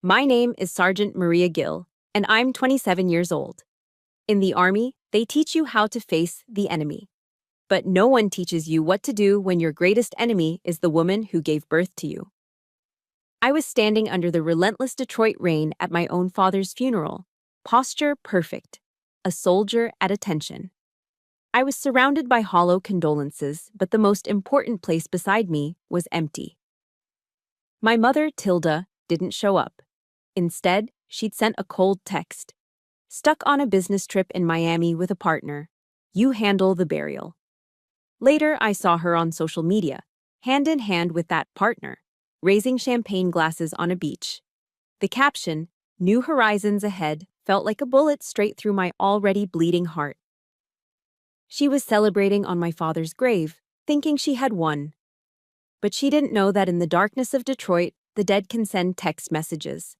My name is Sergeant Maria Gill, and I'm 27 years old. In the Army, they teach you how to face the enemy. But no one teaches you what to do when your greatest enemy is the woman who gave birth to you. I was standing under the relentless Detroit rain at my own father's funeral, posture perfect, a soldier at attention. I was surrounded by hollow condolences, but the most important place beside me was empty. My mother, Tilda, didn't show up. Instead, she'd sent a cold text. Stuck on a business trip in Miami with a partner. You handle the burial. Later, I saw her on social media, hand in hand with that partner, raising champagne glasses on a beach. The caption, New Horizons Ahead, felt like a bullet straight through my already bleeding heart. She was celebrating on my father's grave, thinking she had won. But she didn't know that in the darkness of Detroit, the dead can send text messages.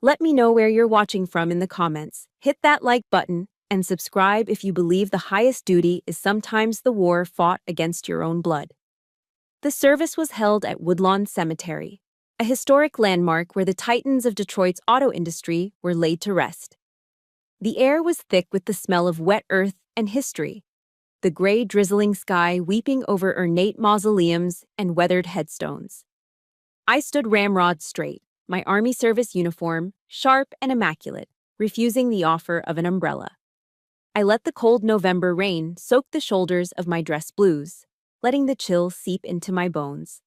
Let me know where you're watching from in the comments. Hit that like button and subscribe if you believe the highest duty is sometimes the war fought against your own blood. The service was held at Woodlawn Cemetery, a historic landmark where the titans of Detroit's auto industry were laid to rest. The air was thick with the smell of wet earth and history, the gray drizzling sky weeping over ornate mausoleums and weathered headstones. I stood ramrod straight, my Army service uniform, sharp and immaculate, refusing the offer of an umbrella. I let the cold November rain soak the shoulders of my dress blues, letting the chill seep into my bones.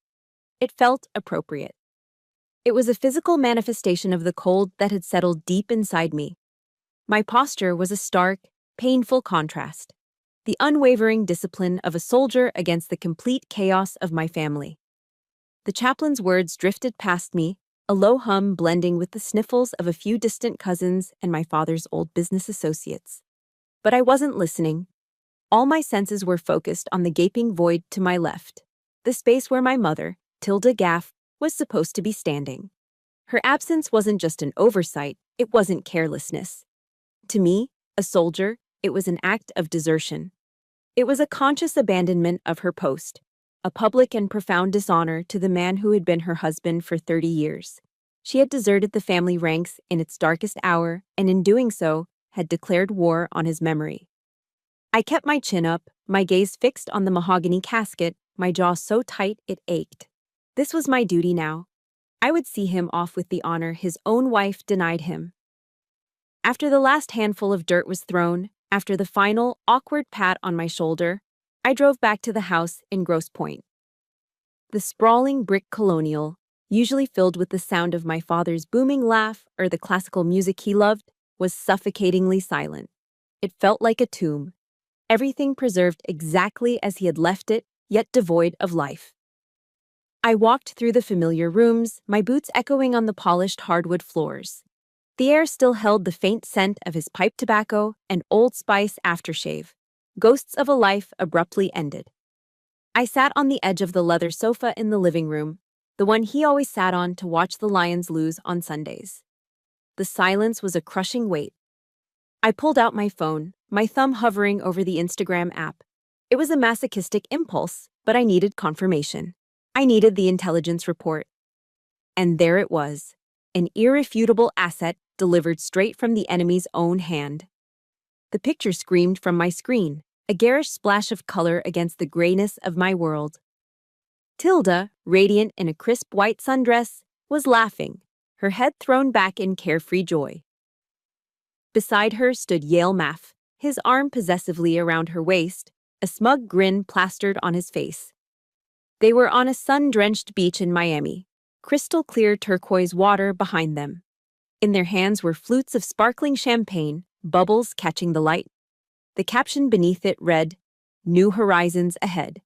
It felt appropriate. It was a physical manifestation of the cold that had settled deep inside me. My posture was a stark, painful contrast, the unwavering discipline of a soldier against the complete chaos of my family. The chaplain's words drifted past me, a low hum blending with the sniffles of a few distant cousins and my father's old business associates. But I wasn't listening. All my senses were focused on the gaping void to my left, the space where my mother, Tilda Gaff, was supposed to be standing. Her absence wasn't just an oversight, it wasn't carelessness. To me, a soldier, it was an act of desertion. It was a conscious abandonment of her post, a public and profound dishonor to the man who had been her husband for 30 years. She had deserted the family ranks in its darkest hour, and in doing so, had declared war on his memory. I kept my chin up, my gaze fixed on the mahogany casket, my jaw so tight it ached. This was my duty now. I would see him off with the honor his own wife denied him. After the last handful of dirt was thrown, after the final, awkward pat on my shoulder, I drove back to the house in Grosse Pointe. The sprawling brick colonial, usually filled with the sound of my father's booming laugh or the classical music he loved, was suffocatingly silent. It felt like a tomb. Everything preserved exactly as he had left it, yet devoid of life. I walked through the familiar rooms, my boots echoing on the polished hardwood floors. The air still held the faint scent of his pipe tobacco and Old Spice aftershave, ghosts of a life abruptly ended. I sat on the edge of the leather sofa in the living room, the one he always sat on to watch the Lions lose on Sundays. The silence was a crushing weight. I pulled out my phone, my thumb hovering over the Instagram app. It was a masochistic impulse, but I needed confirmation. I needed the intelligence report. And there it was, an irrefutable asset delivered straight from the enemy's own hand. The picture screamed from my screen, a garish splash of color against the grayness of my world. Tilda, radiant in a crisp white sundress, was laughing, her head thrown back in carefree joy. Beside her stood Yale Maff, his arm possessively around her waist, a smug grin plastered on his face. They were on a sun-drenched beach in Miami, crystal-clear turquoise water behind them. In their hands were flutes of sparkling champagne, bubbles catching the light. The caption beneath it read, New Horizons Ahead.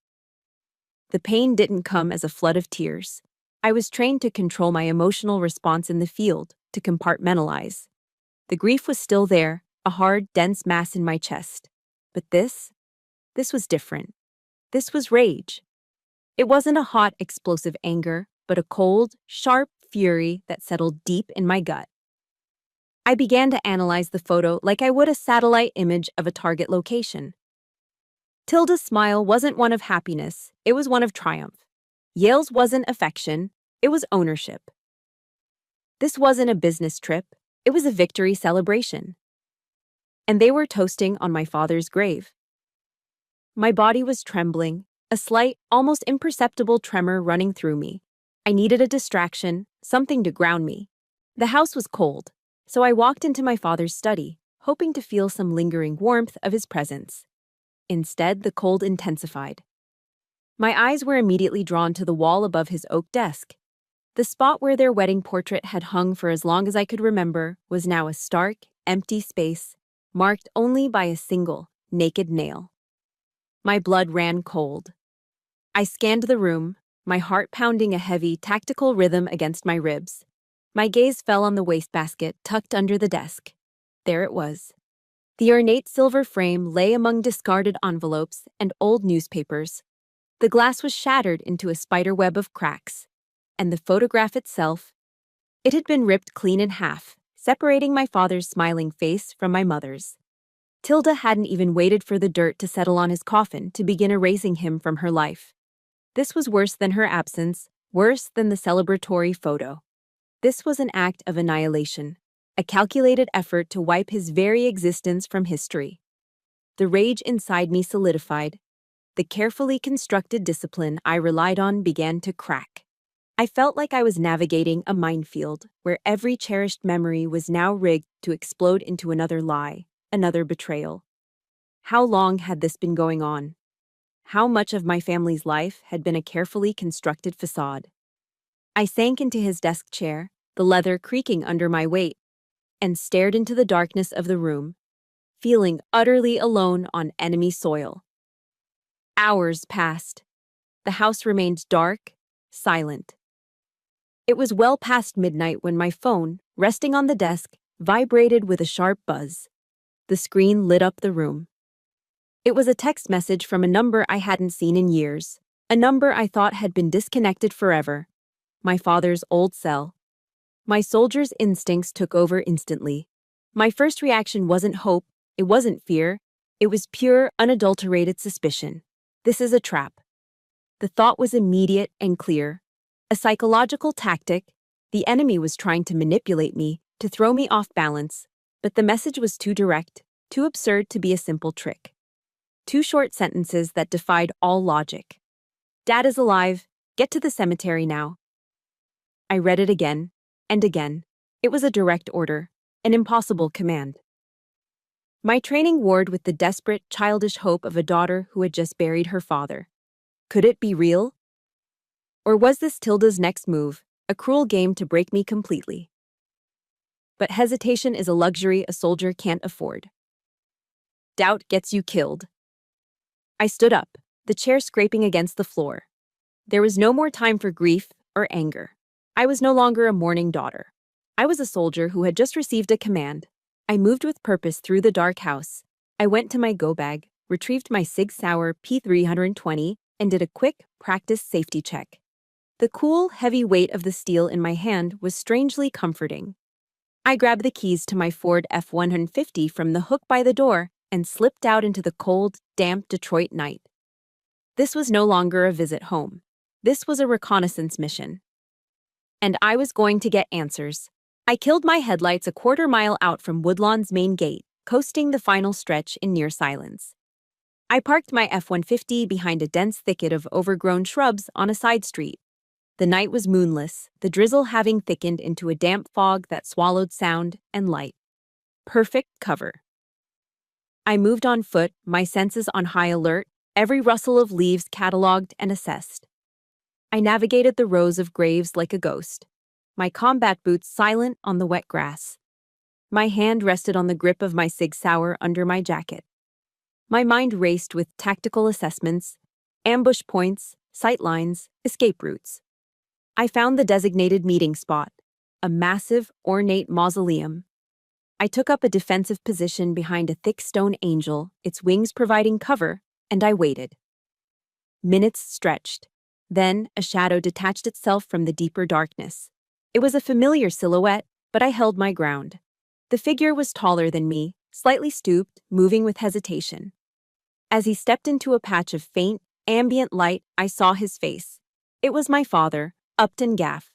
The pain didn't come as a flood of tears. I was trained to control my emotional response in the field, to compartmentalize. The grief was still there, a hard, dense mass in my chest. But this was different. This was rage. It wasn't a hot, explosive anger, but a cold, sharp fury that settled deep in my gut. I began to analyze the photo like I would a satellite image of a target location. Tilda's smile wasn't one of happiness, it was one of triumph. Yale's wasn't affection, it was ownership. This wasn't a business trip, it was a victory celebration. And they were toasting on my father's grave. My body was trembling, a slight, almost imperceptible tremor running through me. I needed a distraction, something to ground me. The house was cold, so I walked into my father's study, hoping to feel some lingering warmth of his presence. Instead, the cold intensified. My eyes were immediately drawn to the wall above his oak desk. The spot where their wedding portrait had hung for as long as I could remember was now a stark, empty space, marked only by a single, naked nail. My blood ran cold. I scanned the room, my heart pounding a heavy, tactical rhythm against my ribs. My gaze fell on the wastebasket tucked under the desk. There it was. The ornate silver frame lay among discarded envelopes and old newspapers. The glass was shattered into a spiderweb of cracks. And the photograph itself? It had been ripped clean in half, separating my father's smiling face from my mother's. Tilda hadn't even waited for the dirt to settle on his coffin to begin erasing him from her life. This was worse than her absence, worse than the celebratory photo. This was an act of annihilation, a calculated effort to wipe his very existence from history. The rage inside me solidified. The carefully constructed discipline I relied on began to crack. I felt like I was navigating a minefield where every cherished memory was now rigged to explode into another lie, another betrayal. How long had this been going on? How much of my family's life had been a carefully constructed facade? I sank into his desk chair, the leather creaking under my weight, and stared into the darkness of the room, feeling utterly alone on enemy soil. Hours passed. The house remained dark, silent. It was well past midnight when my phone, resting on the desk, vibrated with a sharp buzz. The screen lit up the room. It was a text message from a number I hadn't seen in years, a number I thought had been disconnected forever. My father's old cell. My soldier's instincts took over instantly. My first reaction wasn't hope, it wasn't fear, it was pure, unadulterated suspicion. This is a trap. The thought was immediate and clear. A psychological tactic. The enemy was trying to manipulate me, to throw me off balance, but the message was too direct, too absurd to be a simple trick. 2 short sentences that defied all logic. Dad is alive. Get to the cemetery now. I read it again, and again. It was a direct order, an impossible command. My training warred with the desperate, childish hope of a daughter who had just buried her father. Could it be real? Or was this Tilda's next move, a cruel game to break me completely? But hesitation is a luxury a soldier can't afford. Doubt gets you killed. I stood up, the chair scraping against the floor. There was no more time for grief or anger. I was no longer a mourning daughter. I was a soldier who had just received a command. I moved with purpose through the dark house. I went to my go bag, retrieved my Sig Sauer P320, and did a quick, practice safety check. The cool, heavy weight of the steel in my hand was strangely comforting. I grabbed the keys to my Ford F-150 from the hook by the door and slipped out into the cold, damp Detroit night. This was no longer a visit home. This was a reconnaissance mission. And I was going to get answers. I killed my headlights a quarter-mile out from Woodlawn's main gate, coasting the final stretch in near silence. I parked my F-150 behind a dense thicket of overgrown shrubs on a side street. The night was moonless, the drizzle having thickened into a damp fog that swallowed sound and light. Perfect cover. I moved on foot, my senses on high alert, every rustle of leaves catalogued and assessed. I navigated the rows of graves like a ghost, my combat boots silent on the wet grass. My hand rested on the grip of my Sig Sauer under my jacket. My mind raced with tactical assessments, ambush points, sight lines, escape routes. I found the designated meeting spot, a massive, ornate mausoleum. I took up a defensive position behind a thick stone angel, its wings providing cover, and I waited. Minutes stretched. Then a shadow detached itself from the deeper darkness. It was a familiar silhouette, but I held my ground. The figure was taller than me, slightly stooped, moving with hesitation. As he stepped into a patch of faint, ambient light, I saw his face. It was my father, Upton Gaff.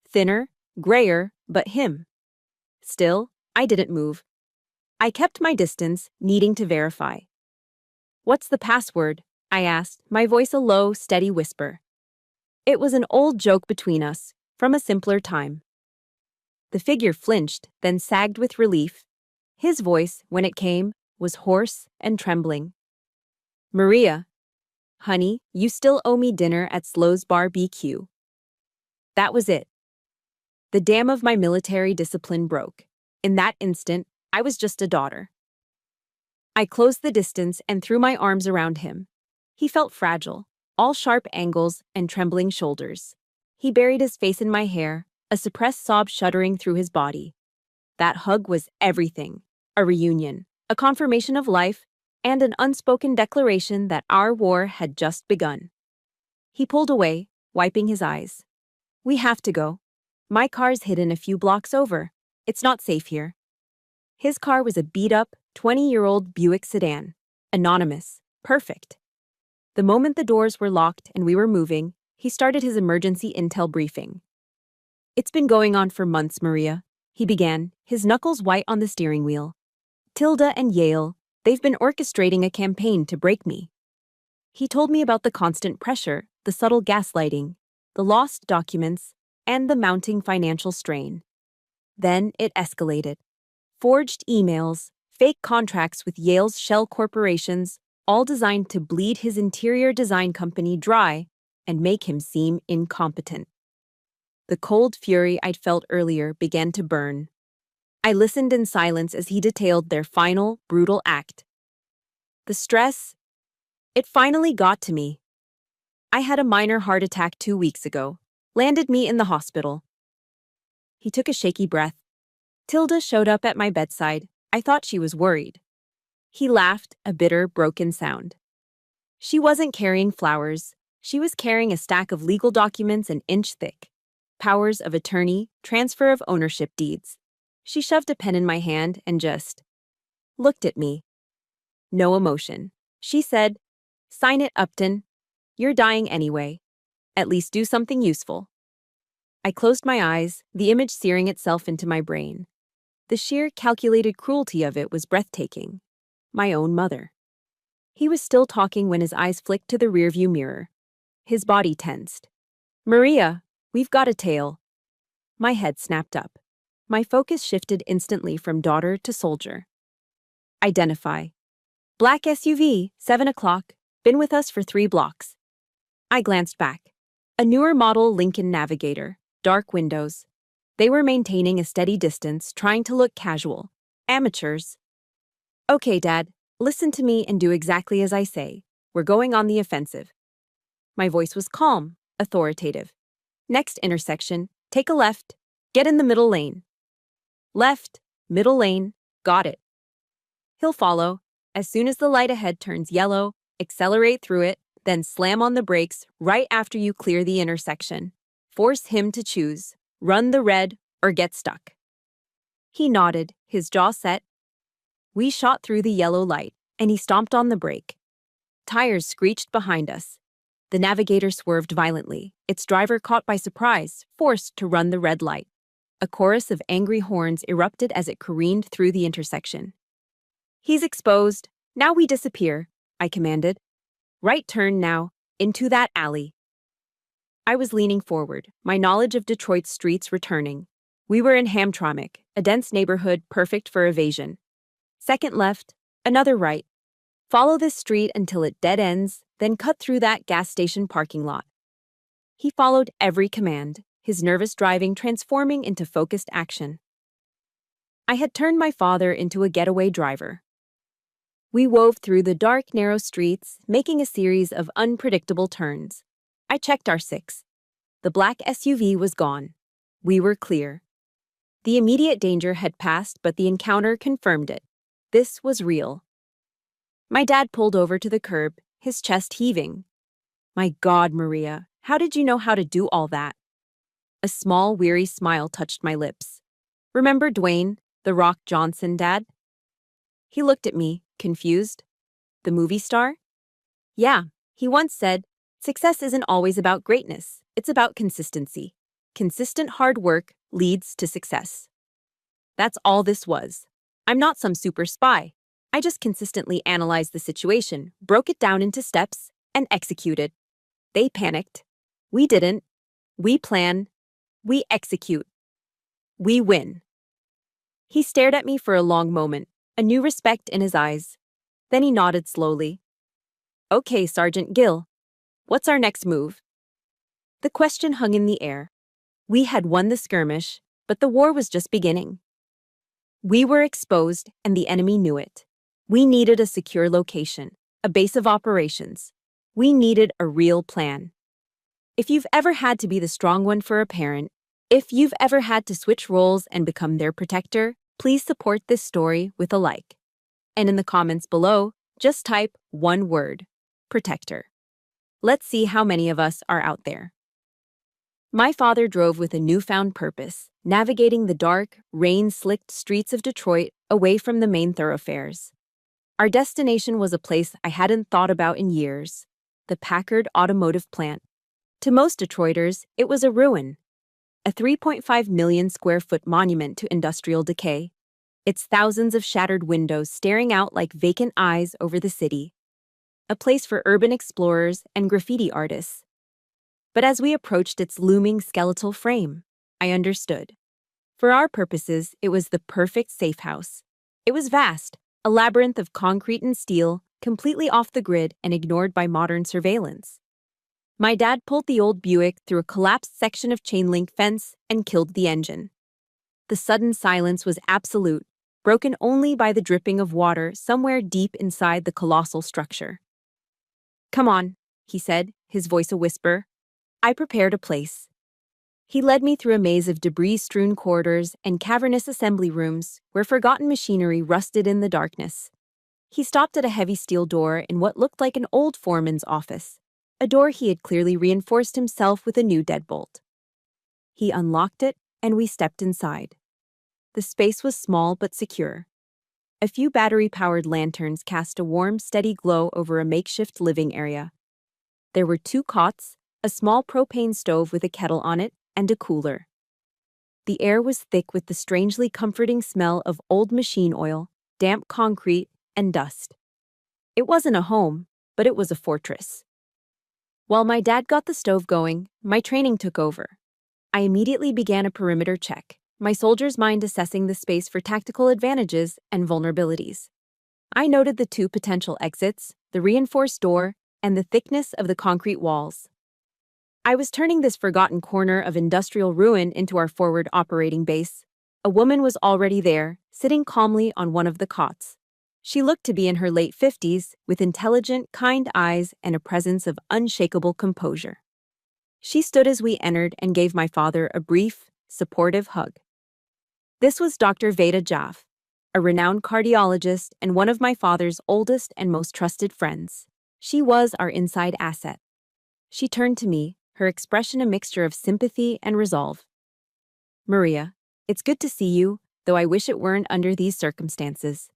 Thinner, grayer, But him. Still, I didn't move. I kept my distance, needing to verify. "What's the password?" I asked, my voice a low, steady whisper. It was an old joke between us, from a simpler time. The figure flinched, then sagged with relief. His voice, when it came, was hoarse and trembling. "Maria. Honey, you still owe me dinner at Slow's BBQ." That was it. The dam of my military discipline broke. In that instant, I was just a daughter. I closed the distance and threw my arms around him. He felt fragile, all sharp angles and trembling shoulders. He buried his face in my hair, a suppressed sob shuddering through his body. That hug was everything. A reunion, a confirmation of life, and an unspoken declaration that our war had just begun. He pulled away, wiping his eyes. "We have to go. My car's hidden a few blocks over. It's not safe here." His car was a beat-up, 20-year-old Buick sedan. Anonymous. Perfect. The moment the doors were locked and we were moving, he started his emergency intel briefing. "It's been going on for months, Maria," he began, his knuckles white on the steering wheel. "Tilda and Yale, they've been orchestrating a campaign to break me." He told me about the constant pressure, the subtle gaslighting, the lost documents, and the mounting financial strain. Then it escalated. Forged emails, fake contracts with Yale's shell corporations, all designed to bleed his interior design company dry and make him seem incompetent. The cold fury I'd felt earlier began to burn. I listened in silence as he detailed their final, brutal act. The stress, it finally got to me. I had a minor heart attack 2 weeks ago, landed me in the hospital. He took a shaky breath. Tilda showed up at my bedside. I thought she was worried. He laughed, a bitter, broken sound. She wasn't carrying flowers. She was carrying a stack of legal documents an inch thick. Powers of attorney, transfer of ownership deeds. She shoved a pen in my hand and just looked at me. No emotion. She said, "Sign it, Upton. You're dying anyway. At least do something useful." I closed my eyes, the image searing itself into my brain. The sheer calculated cruelty of it was breathtaking. My own mother. He was still talking when his eyes flicked to the rearview mirror. His body tensed. "Maria, we've got a tail." My head snapped up. My focus shifted instantly from daughter to soldier. Identify. Black SUV, 7 o'clock, been with us for 3 blocks. I glanced back. A newer model Lincoln Navigator, dark windows. They were maintaining a steady distance, trying to look casual. Amateurs. "Okay, Dad, listen to me and do exactly as I say. We're going on the offensive." My voice was calm, authoritative. "Next intersection, take a left, get in the middle lane." Left, middle lane, got it. He'll follow. As soon as the light ahead turns yellow, accelerate through it, then slam on the brakes right after you clear the intersection. Force him to choose. Run the red or get stuck. He nodded, his jaw set. We shot through the yellow light, and he stomped on the brake. Tires screeched behind us. The Navigator swerved violently, its driver caught by surprise, forced to run the red light. A chorus of angry horns erupted as it careened through the intersection. "He's exposed. Now we disappear," I commanded. "Right turn now, into that alley." I was leaning forward, my knowledge of Detroit's streets returning. We were in Hamtramck, a dense neighborhood perfect for evasion. Second left, another right. Follow this street until it dead ends, then cut through that gas station parking lot. He followed every command, his nervous driving transforming into focused action. I had turned my father into a getaway driver. We wove through the dark, narrow streets, making a series of unpredictable turns. I checked our 6. The black SUV was gone. We were clear. The immediate danger had passed, but the encounter confirmed it. This was real. My dad pulled over to the curb, his chest heaving. "My God, Maria, how did you know how to do all that?" A small, weary smile touched my lips. "Remember Dwayne, the Rock Johnson, Dad?" He looked at me, confused. "The movie star?" "Yeah, he once said, 'Success isn't always about greatness, it's about consistency. Consistent hard work, leads to success. That's all this was. I'm not some super spy. I just consistently analyzed the situation, broke it down into steps, and executed. They panicked. We didn't. We plan. We execute. We win. He stared at me for a long moment, a new respect in his eyes. Then he nodded slowly. Okay, Sergeant Gill. What's our next move? The question hung in the air. We had won the skirmish, but the war was just beginning. We were exposed, and the enemy knew it. We needed a secure location, a base of operations. We needed a real plan. If you've ever had to be the strong one for a parent, if you've ever had to switch roles and become their protector, please support this story with a like. And in the comments below, just type one word: protector. Let's see how many of us are out there. My father drove with a newfound purpose, navigating the dark, rain-slicked streets of Detroit away from the main thoroughfares. Our destination was a place I hadn't thought about in years: the Packard Automotive Plant. To most Detroiters, it was a ruin, a 3.5 million square foot monument to industrial decay, its thousands of shattered windows staring out like vacant eyes over the city, a place for urban explorers and graffiti artists. But as we approached its looming skeletal frame, I understood. For our purposes, it was the perfect safe house. It was vast, a labyrinth of concrete and steel, completely off the grid and ignored by modern surveillance. My dad pulled the old Buick through a collapsed section of chain-link fence and killed the engine. The sudden silence was absolute, broken only by the dripping of water somewhere deep inside the colossal structure. "Come on," he said, his voice a whisper. I prepared a place. He led me through a maze of debris-strewn corridors and cavernous assembly rooms where forgotten machinery rusted in the darkness. He stopped at a heavy steel door in what looked like an old foreman's office, a door he had clearly reinforced himself with a new deadbolt. He unlocked it, and we stepped inside. The space was small but secure. A few battery-powered lanterns cast a warm, steady glow over a makeshift living area. There were 2 cots, a small propane stove with a kettle on it, and a cooler. The air was thick with the strangely comforting smell of old machine oil, damp concrete, and dust. It wasn't a home, but it was a fortress. While my dad got the stove going, my training took over. I immediately began a perimeter check, my soldier's mind assessing the space for tactical advantages and vulnerabilities. I noted the 2 potential exits, the reinforced door, and the thickness of the concrete walls. I was turning this forgotten corner of industrial ruin into our forward operating base. A woman was already there, sitting calmly on one of the cots. She looked to be in her late 50s, with intelligent, kind eyes and a presence of unshakable composure. She stood as we entered and gave my father a brief, supportive hug. This was Dr. Veda Jaff, a renowned cardiologist and one of my father's oldest and most trusted friends. She was our inside asset. She turned to me, her expression a mixture of sympathy and resolve. "Maria, it's good to see you, though I wish it weren't under these circumstances."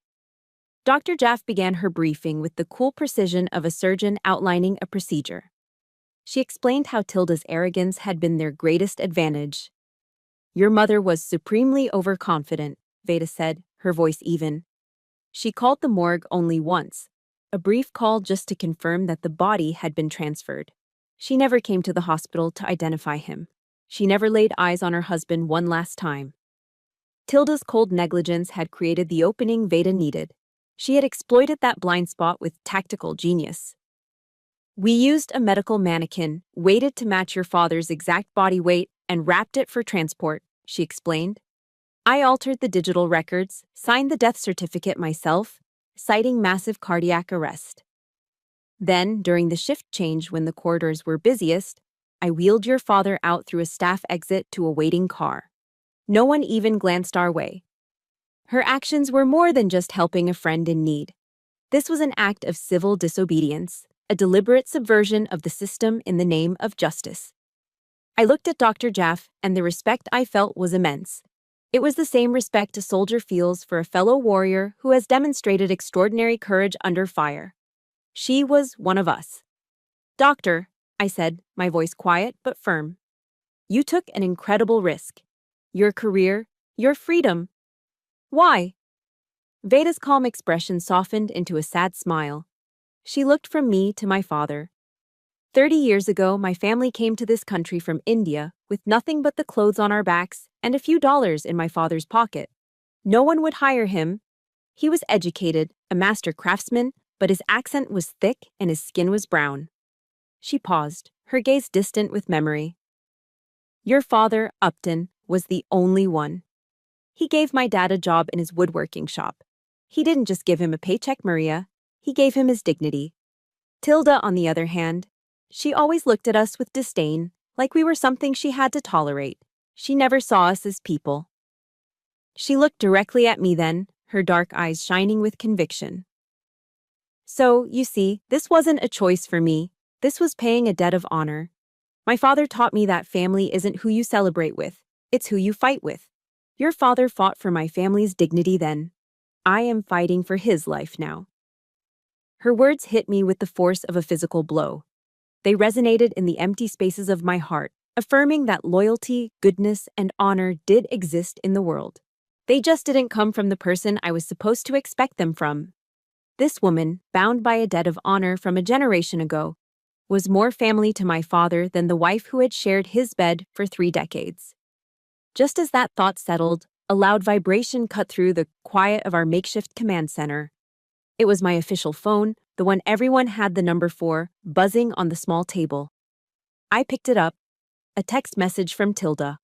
Dr. Jaff began her briefing with the cool precision of a surgeon outlining a procedure. She explained how Tilda's arrogance had been their greatest advantage. "Your mother was supremely overconfident," Veda said, her voice even. "She called the morgue only once, a brief call just to confirm that the body had been transferred. She never came to the hospital to identify him. She never laid eyes on her husband one last time." Tilda's cold negligence had created the opening Veda needed. She had exploited that blind spot with tactical genius. "We used a medical mannequin, weighted to match your father's exact body weight, and wrapped it for transport," she explained. "I altered the digital records, signed the death certificate myself, citing massive cardiac arrest. Then, during the shift change when the corridors were busiest, I wheeled your father out through a staff exit to a waiting car. No one even glanced our way." Her actions were more than just helping a friend in need. This was an act of civil disobedience, a deliberate subversion of the system in the name of justice. I looked at Dr. Jaff, and the respect I felt was immense. It was the same respect a soldier feels for a fellow warrior who has demonstrated extraordinary courage under fire. She was one of us. "Doctor," I said, my voice quiet but firm, "you took an incredible risk. your career, your freedom. Why? Veda's calm expression softened into a sad smile. She looked from me to my father. 30 years ago, my family came to this country from India with nothing but the clothes on our backs and a few dollars in my father's pocket. No one would hire him. He was educated, a master craftsman, but his accent was thick and his skin was brown. She paused, her gaze distant with memory. Your father, Upton, was the only one. He gave my dad a job in his woodworking shop. He didn't just give him a paycheck, Maria. He gave him his dignity. Tilda, on the other hand, she always looked at us with disdain, like we were something she had to tolerate. She never saw us as people. She looked directly at me then, her dark eyes shining with conviction. So, you see, this wasn't a choice for me. This was paying a debt of honor. My father taught me that family isn't who you celebrate with, it's who you fight with. Your father fought for my family's dignity then. I am fighting for his life now. Her words hit me with the force of a physical blow. They resonated in the empty spaces of my heart, affirming that loyalty, goodness, and honor did exist in the world. They just didn't come from the person I was supposed to expect them from. This woman, bound by a debt of honor from a generation ago, was more family to my father than the wife who had shared his bed for 3 decades. Just as that thought settled, a loud vibration cut through the quiet of our makeshift command center. It was my official phone, the one everyone had the number for, buzzing on the small table. I picked it up, a text message from Tilda.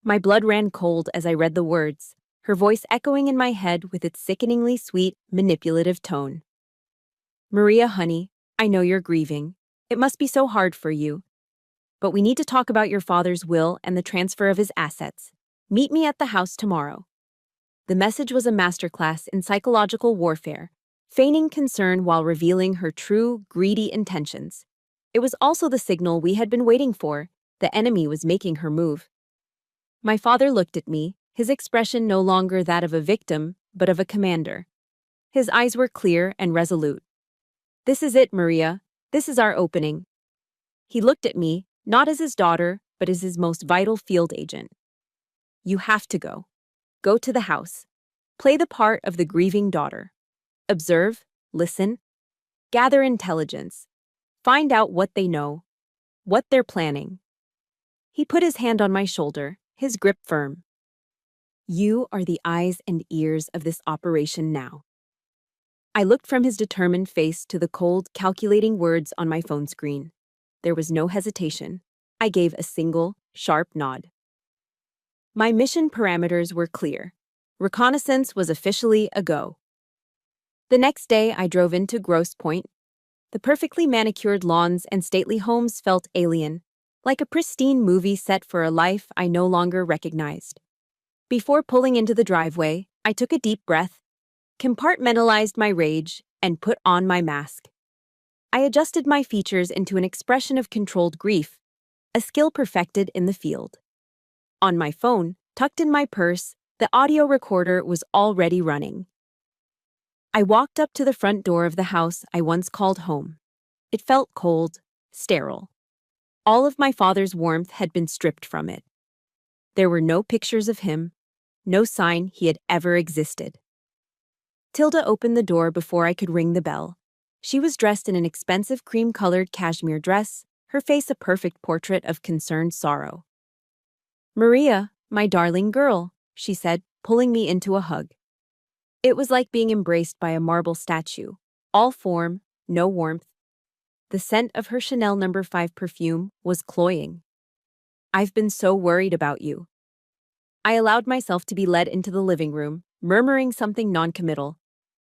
My blood ran cold as I read the words, her voice echoing in my head with its sickeningly sweet, manipulative tone. Maria, honey, I know you're grieving. It must be so hard for you. But we need to talk about your father's will and the transfer of his assets. Meet me at the house tomorrow. The message was a masterclass in psychological warfare, feigning concern while revealing her true, greedy intentions. It was also the signal we had been waiting for. The enemy was making her move. My father looked at me, his expression no longer that of a victim, but of a commander. His eyes were clear and resolute. This is it, Maria. This is our opening. He looked at me, not as his daughter, but as his most vital field agent. You have to go. Go to the house. Play the part of the grieving daughter. Observe, listen, gather intelligence. Find out what they know, what they're planning. He put his hand on my shoulder, his grip firm. You are the eyes and ears of this operation now. I looked from his determined face to the cold, calculating words on my phone screen. There was no hesitation. I gave a single, sharp nod. My mission parameters were clear. Reconnaissance was officially a go. The next day, I drove into Grosse Pointe. The perfectly manicured lawns and stately homes felt alien, like a pristine movie set for a life I no longer recognized. Before pulling into the driveway, I took a deep breath, compartmentalized my rage, and put on my mask. I adjusted my features into an expression of controlled grief, a skill perfected in the field. On my phone, tucked in my purse, the audio recorder was already running. I walked up to the front door of the house I once called home. It felt cold, sterile. All of my father's warmth had been stripped from it. There were no pictures of him, no sign he had ever existed. Tilda opened the door before I could ring the bell. She was dressed in an expensive cream-colored cashmere dress, her face a perfect portrait of concerned sorrow. Maria, my darling girl, she said, pulling me into a hug. It was like being embraced by a marble statue, all form, no warmth. The scent of her Chanel No. 5 perfume was cloying. I've been so worried about you. I allowed myself to be led into the living room, murmuring something noncommittal.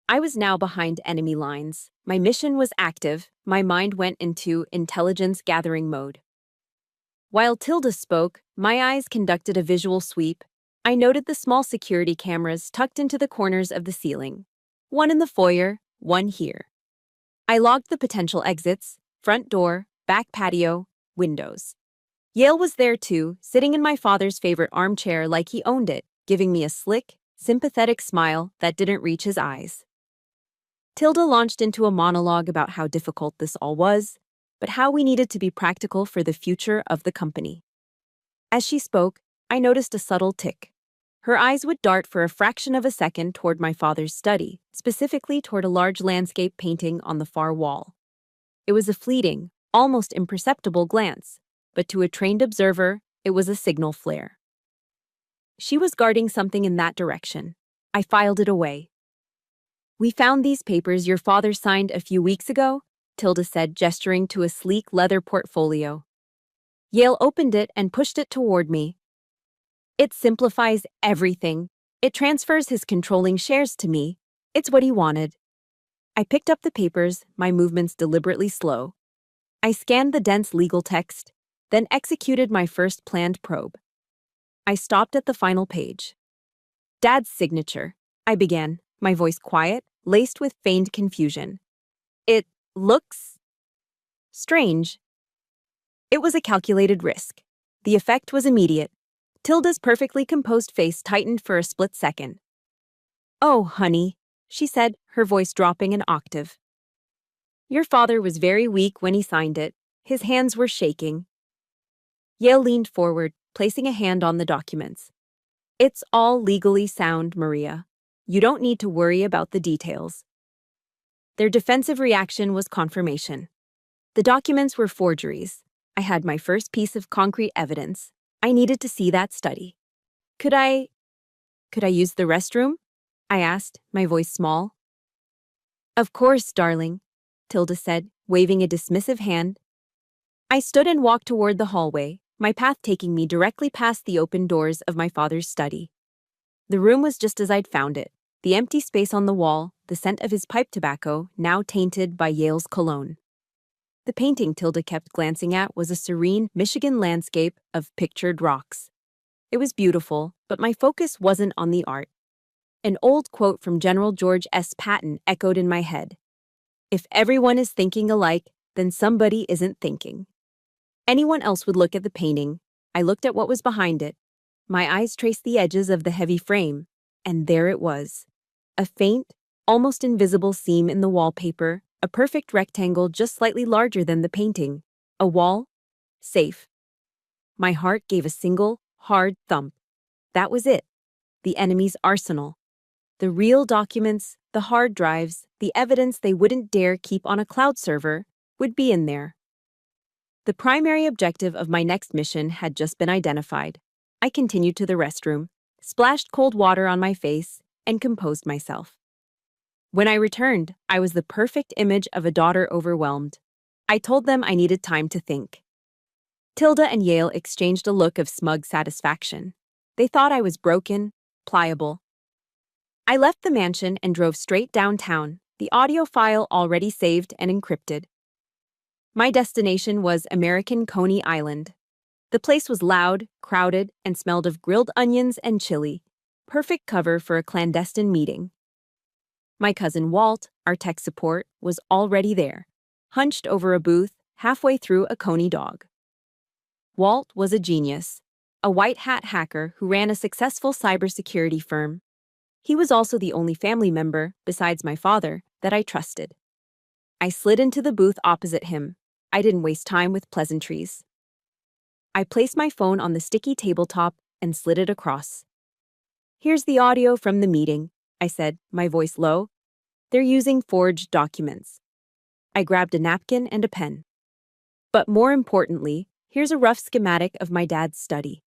I was now behind enemy lines. My mission was active. My mind went into intelligence-gathering mode. While Tilda spoke, my eyes conducted a visual sweep. I noted the small security cameras tucked into the corners of the ceiling. One in the foyer, one here. I logged the potential exits, front door, back patio, windows. Yale was there too, sitting in my father's favorite armchair like he owned it, giving me a slick, sympathetic smile that didn't reach his eyes. Tilda launched into a monologue about how difficult this all was, but how we needed to be practical for the future of the company. As she spoke, I noticed a subtle tick. Her eyes would dart for a fraction of a second toward my father's study, specifically toward a large landscape painting on the far wall. It was a fleeting, almost imperceptible glance, but to a trained observer, it was a signal flare. She was guarding something in that direction. I filed it away. "We found these papers your father signed a few weeks ago," Tilda said, gesturing to a sleek leather portfolio. Yale opened it and pushed it toward me. "It simplifies everything. It transfers his controlling shares to me. It's what he wanted." I picked up the papers, my movements deliberately slow. I scanned the dense legal text, then executed my first planned probe. I stopped at the final page. "Dad's signature," I began, my voice quiet, laced with feigned confusion. "It looks strange." It was a calculated risk. The effect was immediate. Tilda's perfectly composed face tightened for a split second. "Oh, honey," she said, her voice dropping an octave. "Your father was very weak when he signed it. His hands were shaking." Yale leaned forward, placing a hand on the documents. "It's all legally sound, Maria. You don't need to worry about the details." Their defensive reaction was confirmation. The documents were forgeries. I had my first piece of concrete evidence. I needed to see that study. Could I use the restroom?" I asked, my voice small. "Of course, darling," Tilda said, waving a dismissive hand. I stood and walked toward the hallway, my path taking me directly past the open doors of my father's study. The room was just as I'd found it, the empty space on the wall, the scent of his pipe tobacco, now tainted by Yale's cologne. The painting Tilda kept glancing at was a serene Michigan landscape of pictured rocks. It was beautiful, but my focus wasn't on the art. An old quote from General George S. Patton echoed in my head. "If everyone is thinking alike, then somebody isn't thinking." Anyone else would look at the painting. I looked at what was behind it. My eyes traced the edges of the heavy frame, and there it was. A faint, almost invisible seam in the wallpaper, a perfect rectangle just slightly larger than the painting. A wall? Safe. My heart gave a single, hard thump. That was it. The enemy's arsenal. The real documents, the hard drives, the evidence they wouldn't dare keep on a cloud server, would be in there. The primary objective of my next mission had just been identified. I continued to the restroom, splashed cold water on my face, and composed myself. When I returned, I was the perfect image of a daughter overwhelmed. I told them I needed time to think. Tilda and Yale exchanged a look of smug satisfaction. They thought I was broken, pliable. I left the mansion and drove straight downtown, the audio file already saved and encrypted. My destination was American Coney Island. The place was loud, crowded, and smelled of grilled onions and chili, perfect cover for a clandestine meeting. My cousin Walt, our tech support, was already there, hunched over a booth halfway through a Coney dog. Walt was a genius, a white-hat hacker who ran a successful cybersecurity firm. He was also the only family member, besides my father, that I trusted. I slid into the booth opposite him. I didn't waste time with pleasantries. I placed my phone on the sticky tabletop and slid it across. "Here's the audio from the meeting," I said, my voice low. "They're using forged documents." I grabbed a napkin and a pen. "But more importantly, here's a rough schematic of my dad's study."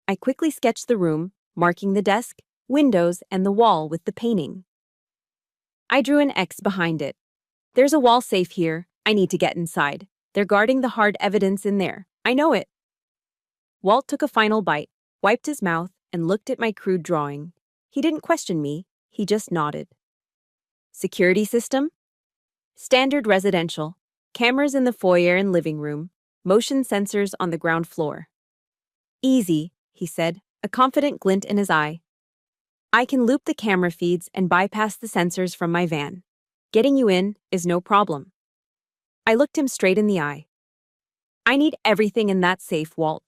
I quickly sketched the room, marking the desk, windows, and the wall with the painting. I drew an X behind it. "There's a wall safe here. I need to get inside. They're guarding the hard evidence in there. I know it." Walt took a final bite, wiped his mouth, and looked at my crude drawing. He didn't question me. He just nodded. "Security system?" "Standard residential. Cameras in the foyer and living room. Motion sensors on the ground floor." "Easy," he said, a confident glint in his eye. "I can loop the camera feeds and bypass the sensors from my van. Getting you in is no problem." I looked him straight in the eye. "I need everything in that safe, Walt.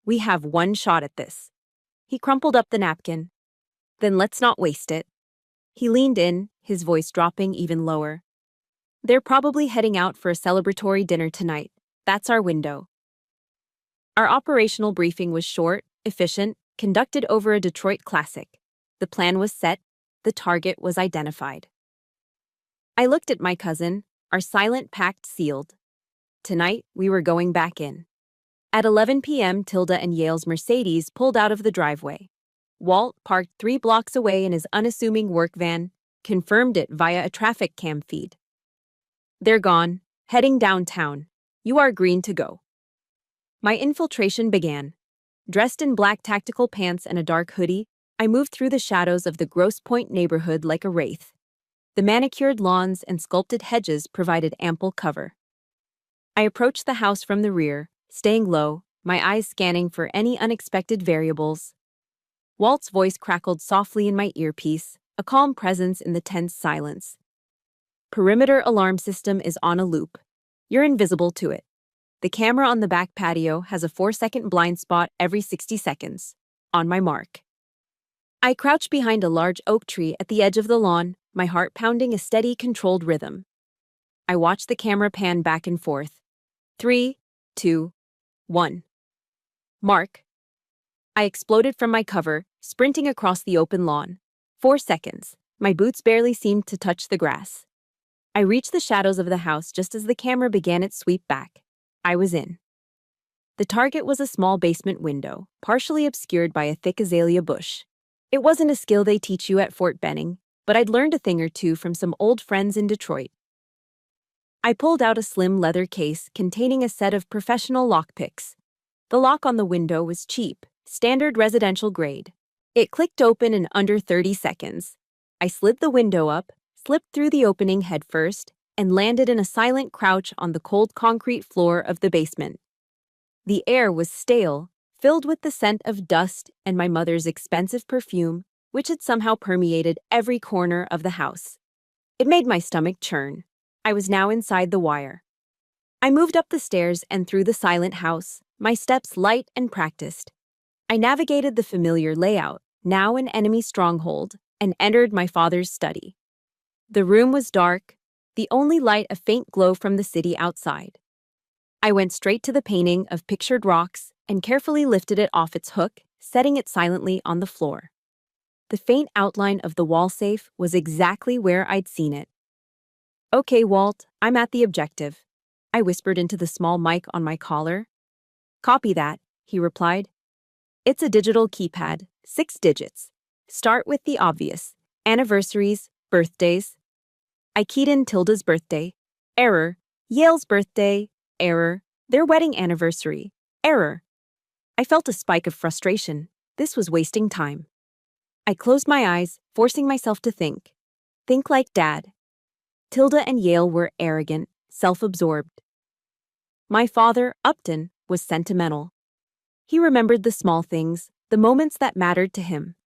We have one shot at this." He crumpled up the napkin. "Then let's not waste it." He leaned in, his voice dropping even lower. "They're probably heading out for a celebratory dinner tonight. That's our window." Our operational briefing was short, efficient, conducted over a Detroit classic. The plan was set, the target was identified. I looked at my cousin, our silent pact sealed. Tonight, we were going back in. At 11 p.m., Tilda and Yale's Mercedes pulled out of the driveway. Walt, parked 3 blocks away in his unassuming work van, confirmed it via a traffic cam feed. They're gone, heading downtown. You are green to go. My infiltration began. Dressed in black tactical pants and a dark hoodie, I moved through the shadows of the Grosse Pointe neighborhood like a wraith. The manicured lawns and sculpted hedges provided ample cover. I approached the house from the rear, staying low, my eyes scanning for any unexpected variables. Walt's voice crackled softly in my earpiece, a calm presence in the tense silence. Perimeter alarm system is on a loop. You're invisible to it. The camera on the back patio has a 4-second blind spot every 60 seconds. On my mark. I crouched behind a large oak tree at the edge of the lawn, my heart pounding a steady, controlled rhythm. I watched the camera pan back and forth. 3, 2, 1. Mark. I exploded from my cover, sprinting across the open lawn. 4 seconds. My boots barely seemed to touch the grass. I reached the shadows of the house just as the camera began its sweep back. I was in. The target was a small basement window, partially obscured by a thick azalea bush. It wasn't a skill they teach you at Fort Benning, but I'd learned a thing or two from some old friends in Detroit. I pulled out a slim leather case containing a set of professional lockpicks. The lock on the window was cheap, standard residential grade. It clicked open in under 30 seconds. I slid the window up, slipped through the opening headfirst, and landed in a silent crouch on the cold concrete floor of the basement. The air was stale, filled with the scent of dust and my mother's expensive perfume, which had somehow permeated every corner of the house. It made my stomach churn. I was now inside the wire. I moved up the stairs and through the silent house, my steps light and practiced. I navigated the familiar layout, now an enemy stronghold, and entered my father's study. The room was dark, the only light a faint glow from the city outside. I went straight to the painting of pictured rocks and carefully lifted it off its hook, setting it silently on the floor. The faint outline of the wall safe was exactly where I'd seen it. "Okay, Walt, I'm at the objective," I whispered into the small mic on my collar. "Copy that," he replied. "It's a digital keypad, 6 digits. Start with the obvious: anniversaries, birthdays." I keyed in Tilda's birthday. Error. Yale's birthday. Error. Their wedding anniversary. Error. I felt a spike of frustration. This was wasting time. I closed my eyes, forcing myself to think. Think like Dad. Tilda and Yale were arrogant, self-absorbed. My father, Upton, was sentimental. He remembered the small things, the moments that mattered to him.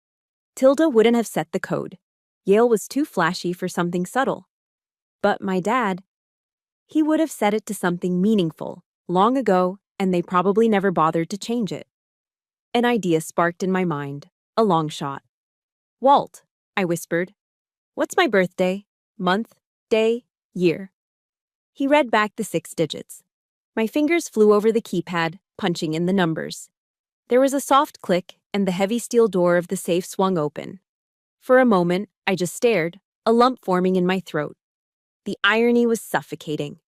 Tilda wouldn't have set the code. Yale was too flashy for something subtle. But my dad, he would have set it to something meaningful, long ago, and they probably never bothered to change it. An idea sparked in my mind, a long shot. "Walt," I whispered. "What's my birthday? Month, day, year?" He read back the 6 digits. My fingers flew over the keypad, punching in the numbers. There was a soft click, and the heavy steel door of the safe swung open. For a moment, I just stared, a lump forming in my throat. The irony was suffocating.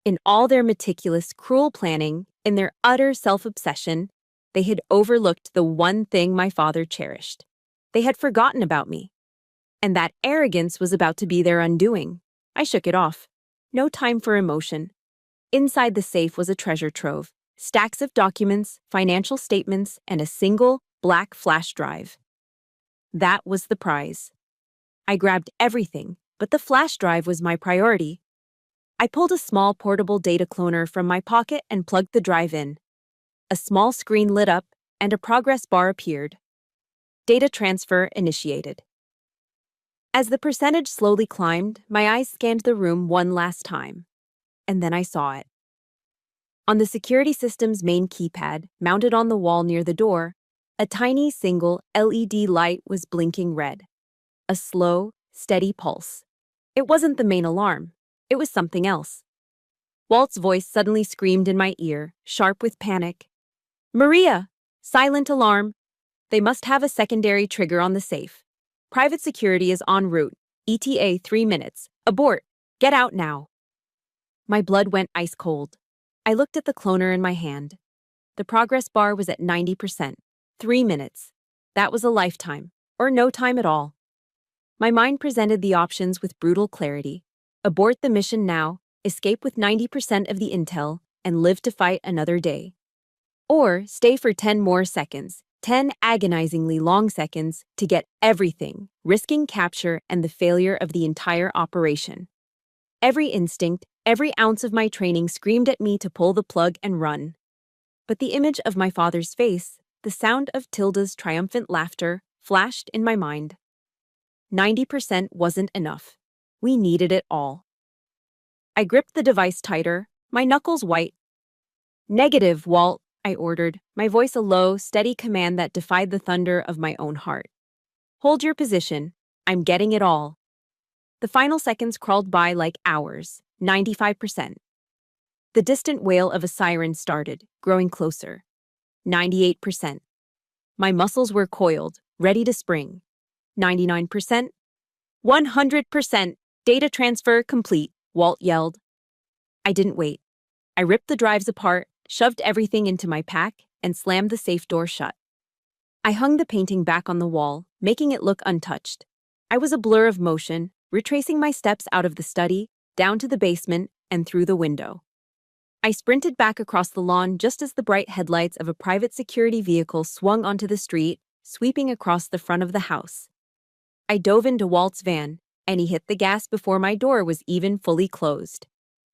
In all their meticulous, cruel planning, in their utter self-obsession, they had overlooked the one thing my father cherished. They had forgotten about me. And that arrogance was about to be their undoing. I shook it off. No time for emotion. Inside the safe was a treasure trove, stacks of documents, financial statements, and a single, black flash drive. That was the prize. I grabbed everything, but the flash drive was my priority. I pulled a small portable data cloner from my pocket and plugged the drive in. A small screen lit up, and a progress bar appeared. Data transfer initiated. As the percentage slowly climbed, my eyes scanned the room one last time. And then I saw it. On the security system's main keypad, mounted on the wall near the door, a tiny single LED light was blinking red. A slow, steady pulse. It wasn't the main alarm. It was something else. Walt's voice suddenly screamed in my ear, sharp with panic. "Maria! Silent alarm. They must have a secondary trigger on the safe. Private security is en route. ETA 3 minutes. Abort. Get out now. My blood went ice cold. I looked at the cloner in my hand. The progress bar was at 90%. 3 minutes. That was a lifetime, or no time at all. My mind presented the options with brutal clarity. Abort the mission now, escape with 90% of the intel, and live to fight another day. Or stay for 10 more seconds, 10 agonizingly long seconds, to get everything, risking capture and the failure of the entire operation. Every instinct, every ounce of my training screamed at me to pull the plug and run. But the image of my father's face, the sound of Tilda's triumphant laughter, flashed in my mind. 90% wasn't enough. We needed it all. I gripped the device tighter, my knuckles white. Negative, Walt, I ordered, my voice a low, steady command that defied the thunder of my own heart. Hold your position. I'm getting it all. The final seconds crawled by like hours. 95%. The distant wail of a siren started, growing closer. 98%. My muscles were coiled, ready to spring. 99%. 100%. Data transfer complete, Walt yelled. I didn't wait. I ripped the drives apart, shoved everything into my pack, and slammed the safe door shut. I hung the painting back on the wall, making it look untouched. I was a blur of motion, retracing my steps out of the study, down to the basement, and through the window. I sprinted back across the lawn just as the bright headlights of a private security vehicle swung onto the street, sweeping across the front of the house. I dove into Walt's van, and he hit the gas before my door was even fully closed.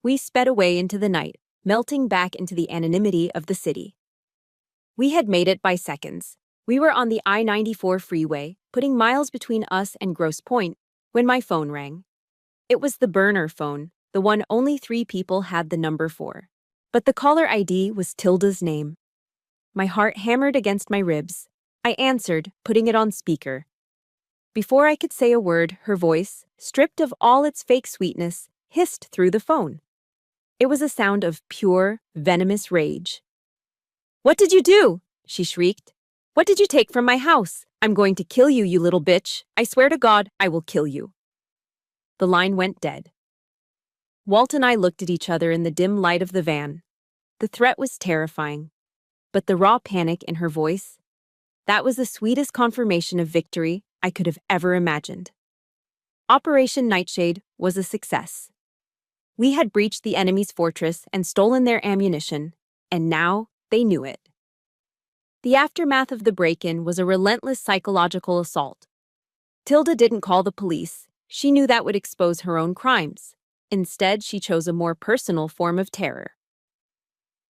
We sped away into the night, melting back into the anonymity of the city. We had made it by seconds. We were on the I-94 freeway, putting miles between us and Grosse Pointe, when my phone rang. It was the burner phone, the one only 3 people had the number for. But the caller ID was Tilda's name. My heart hammered against my ribs. I answered, putting it on speaker. Before I could say a word, her voice, stripped of all its fake sweetness, hissed through the phone. It was a sound of pure, venomous rage. "What did you do?" she shrieked. "What did you take from my house? I'm going to kill you, you little bitch. I swear to God, I will kill you." The line went dead. Walt and I looked at each other in the dim light of the van. The threat was terrifying. But the raw panic in her voice, that was the sweetest confirmation of victory I could have ever imagined. Operation Nightshade was a success. We had breached the enemy's fortress and stolen their ammunition, and now they knew it. The aftermath of the break-in was a relentless psychological assault. Tilda didn't call the police. She knew that would expose her own crimes. Instead, she chose a more personal form of terror.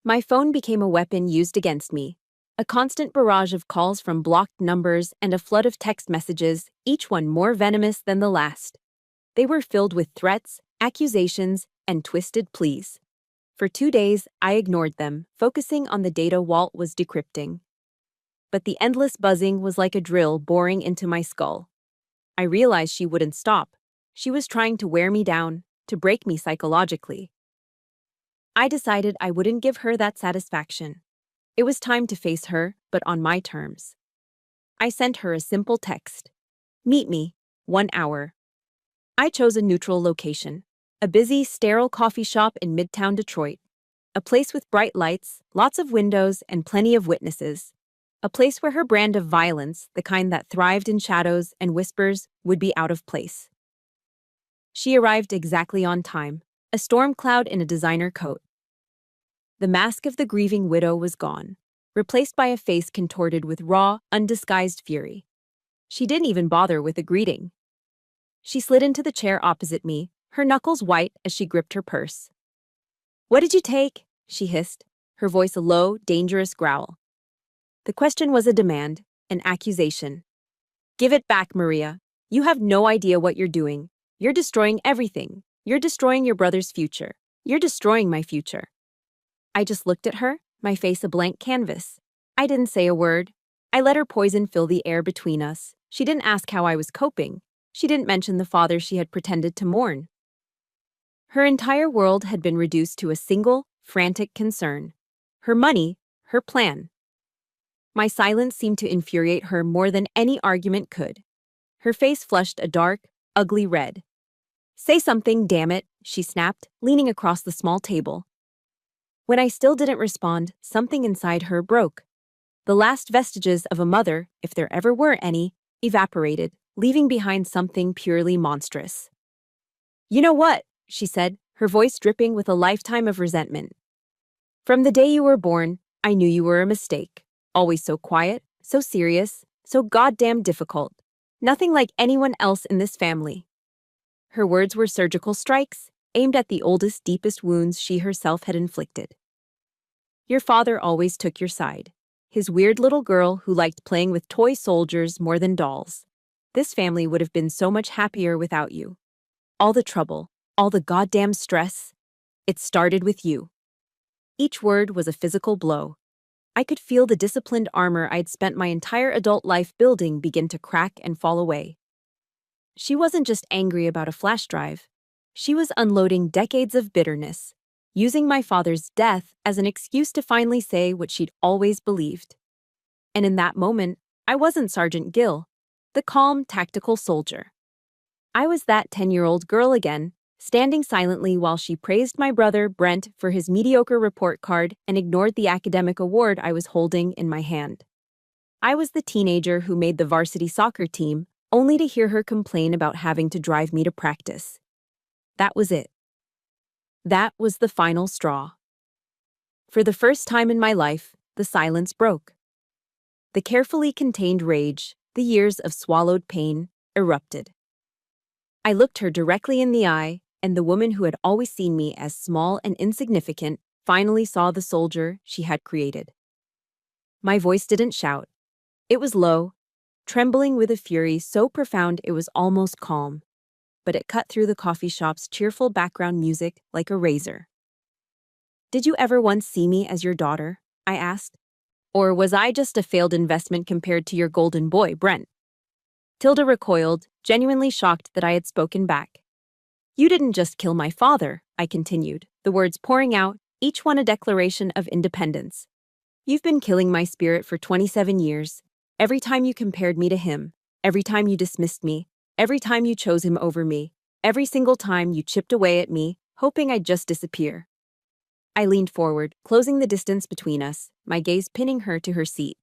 My phone became a weapon used against me. A constant barrage of calls from blocked numbers and a flood of text messages, each one more venomous than the last. They were filled with threats, accusations, and twisted pleas. For 2 days, I ignored them, focusing on the data Walt was decrypting. But the endless buzzing was like a drill boring into my skull. I realized she wouldn't stop. She was trying to wear me down, to break me psychologically. I decided I wouldn't give her that satisfaction. It was time to face her, but on my terms. I sent her a simple text. "Meet me, 1 hour." I chose a neutral location, a busy, sterile coffee shop in Midtown Detroit. A place with bright lights, lots of windows, and plenty of witnesses. A place where her brand of violence, the kind that thrived in shadows and whispers, would be out of place. She arrived exactly on time, a storm cloud in a designer coat. The mask of the grieving widow was gone, replaced by a face contorted with raw, undisguised fury. She didn't even bother with a greeting. She slid into the chair opposite me, her knuckles white as she gripped her purse. "What did you take?" she hissed, her voice a low, dangerous growl. The question was a demand, an accusation. "Give it back, Maria. You have no idea what you're doing. You're destroying everything. You're destroying your brother's future. You're destroying my future." I just looked at her, my face a blank canvas. I didn't say a word. I let her poison fill the air between us. She didn't ask how I was coping. She didn't mention the father she had pretended to mourn. Her entire world had been reduced to a single, frantic concern. Her money, her plan. My silence seemed to infuriate her more than any argument could. Her face flushed a dark, ugly red. "Say something, damn it," she snapped, leaning across the small table. When I still didn't respond, something inside her broke. The last vestiges of a mother, if there ever were any, evaporated, leaving behind something purely monstrous. "You know what?" she said, her voice dripping with a lifetime of resentment. "From the day you were born, I knew you were a mistake. Always so quiet, so serious, so goddamn difficult. Nothing like anyone else in this family." Her words were surgical strikes, aimed at the oldest, deepest wounds she herself had inflicted. "Your father always took your side. His weird little girl who liked playing with toy soldiers more than dolls. This family would have been so much happier without you. All the trouble, all the goddamn stress. It started with you." Each word was a physical blow. I could feel the disciplined armor I'd spent my entire adult life building begin to crack and fall away. She wasn't just angry about a flash drive. She was unloading decades of bitterness, using my father's death as an excuse to finally say what she'd always believed. And in that moment, I wasn't Sergeant Gill, the calm, tactical soldier. I was that 10-year-old girl again, standing silently while she praised my brother, Brent, for his mediocre report card and ignored the academic award I was holding in my hand. I was the teenager who made the varsity soccer team, only to hear her complain about having to drive me to practice. That was it. That was the final straw. For the first time in my life, the silence broke. The carefully contained rage, the years of swallowed pain, erupted. I looked her directly in the eye, and the woman who had always seen me as small and insignificant finally saw the soldier she had created. My voice didn't shout. It was low, trembling with a fury so profound it was almost calm, but it cut through the coffee shop's cheerful background music like a razor. "Did you ever once see me as your daughter?" I asked. "Or was I just a failed investment compared to your golden boy, Brent?" Tilda recoiled, genuinely shocked that I had spoken back. "You didn't just kill my father," I continued, the words pouring out, each one a declaration of independence. "You've been killing my spirit for 27 years. Every time you compared me to him, every time you dismissed me, every time you chose him over me, every single time you chipped away at me, hoping I'd just disappear." I leaned forward, closing the distance between us, my gaze pinning her to her seat.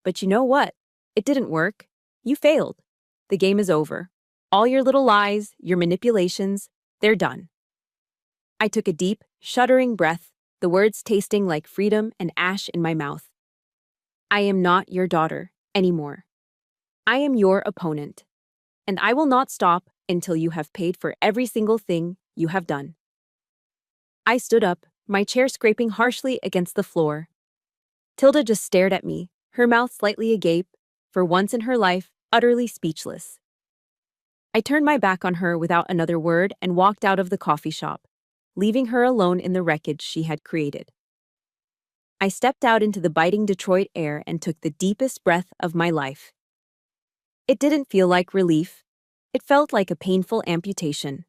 "But you know what? It didn't work. You failed. The game is over. All your little lies, your manipulations, they're done." I took a deep, shuddering breath, the words tasting like freedom and ash in my mouth. "I am not your daughter anymore. I am your opponent. And I will not stop until you have paid for every single thing you have done." I stood up, my chair scraping harshly against the floor. Tilda just stared at me, her mouth slightly agape, for once in her life, utterly speechless. I turned my back on her without another word and walked out of the coffee shop, leaving her alone in the wreckage she had created. I stepped out into the biting Detroit air and took the deepest breath of my life. It didn't feel like relief. It felt like a painful amputation.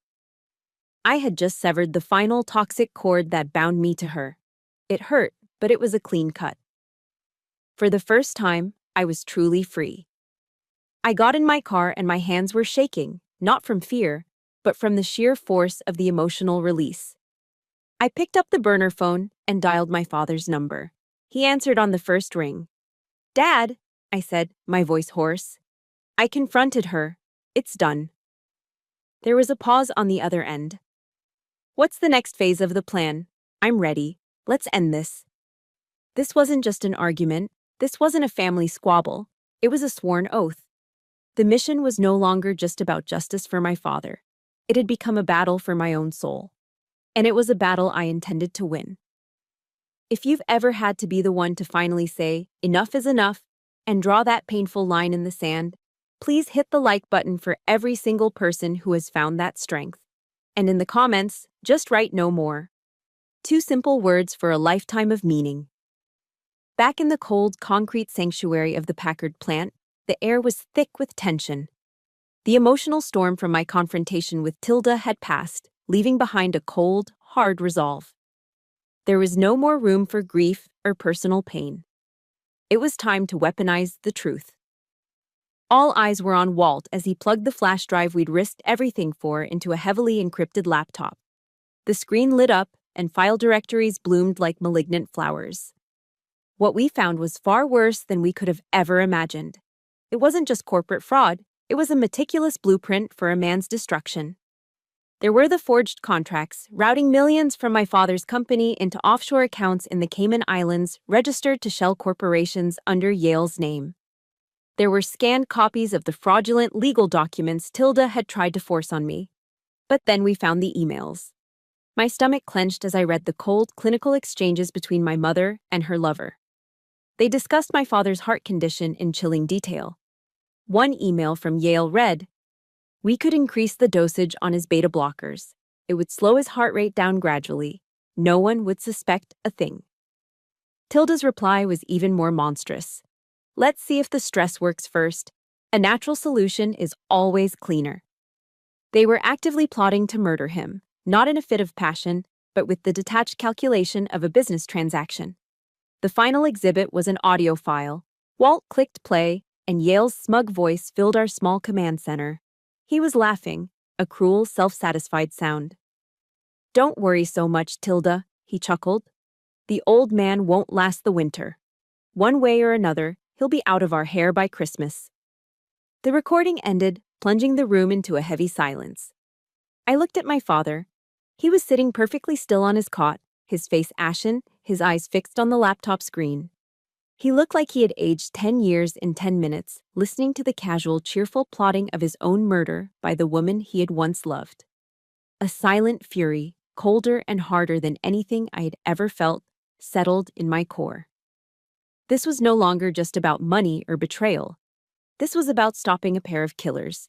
I had just severed the final toxic cord that bound me to her. It hurt, but it was a clean cut. For the first time, I was truly free. I got in my car and my hands were shaking, not from fear, but from the sheer force of the emotional release. I picked up the burner phone and dialed my father's number. He answered on the first ring. "Dad," I said, my voice hoarse. I confronted her. "It's done." There was a pause on the other end. "What's the next phase of the plan? I'm ready. Let's end this." This wasn't just an argument. This wasn't a family squabble. It was a sworn oath. The mission was no longer just about justice for my father. It had become a battle for my own soul. And it was a battle I intended to win. If you've ever had to be the one to finally say, "Enough is enough," and draw that painful line in the sand, please hit the like button for every single person who has found that strength. And in the comments, just write "no more." 2 simple words for a lifetime of meaning. Back in the cold, concrete sanctuary of the Packard plant, the air was thick with tension. The emotional storm from my confrontation with Tilda had passed, leaving behind a cold, hard resolve. There was no more room for grief or personal pain. It was time to weaponize the truth. All eyes were on Walt as he plugged the flash drive we'd risked everything for into a heavily encrypted laptop. The screen lit up, and file directories bloomed like malignant flowers. What we found was far worse than we could have ever imagined. It wasn't just corporate fraud, it was a meticulous blueprint for a man's destruction. There were the forged contracts, routing millions from my father's company into offshore accounts in the Cayman Islands registered to shell corporations under Yale's name. There were scanned copies of the fraudulent legal documents Tilda had tried to force on me. But then we found the emails. My stomach clenched as I read the cold, clinical exchanges between my mother and her lover. They discussed my father's heart condition in chilling detail. One email from Yale read, "We could increase the dosage on his beta blockers. It would slow his heart rate down gradually. No one would suspect a thing." Tilda's reply was even more monstrous. "Let's see if the stress works first. A natural solution is always cleaner." They were actively plotting to murder him, not in a fit of passion, but with the detached calculation of a business transaction. The final exhibit was an audio file. Walt clicked play, and Yale's smug voice filled our small command center. He was laughing, a cruel, self-satisfied sound. "Don't worry so much, Tilda," he chuckled. "The old man won't last the winter. One way or another, he'll be out of our hair by Christmas." The recording ended, plunging the room into a heavy silence. I looked at my father. He was sitting perfectly still on his cot, his face ashen, his eyes fixed on the laptop screen. He looked like he had aged 10 years in 10 minutes, listening to the casual, cheerful plotting of his own murder by the woman he had once loved. A silent fury, colder and harder than anything I had ever felt, settled in my core. This was no longer just about money or betrayal. This was about stopping a pair of killers.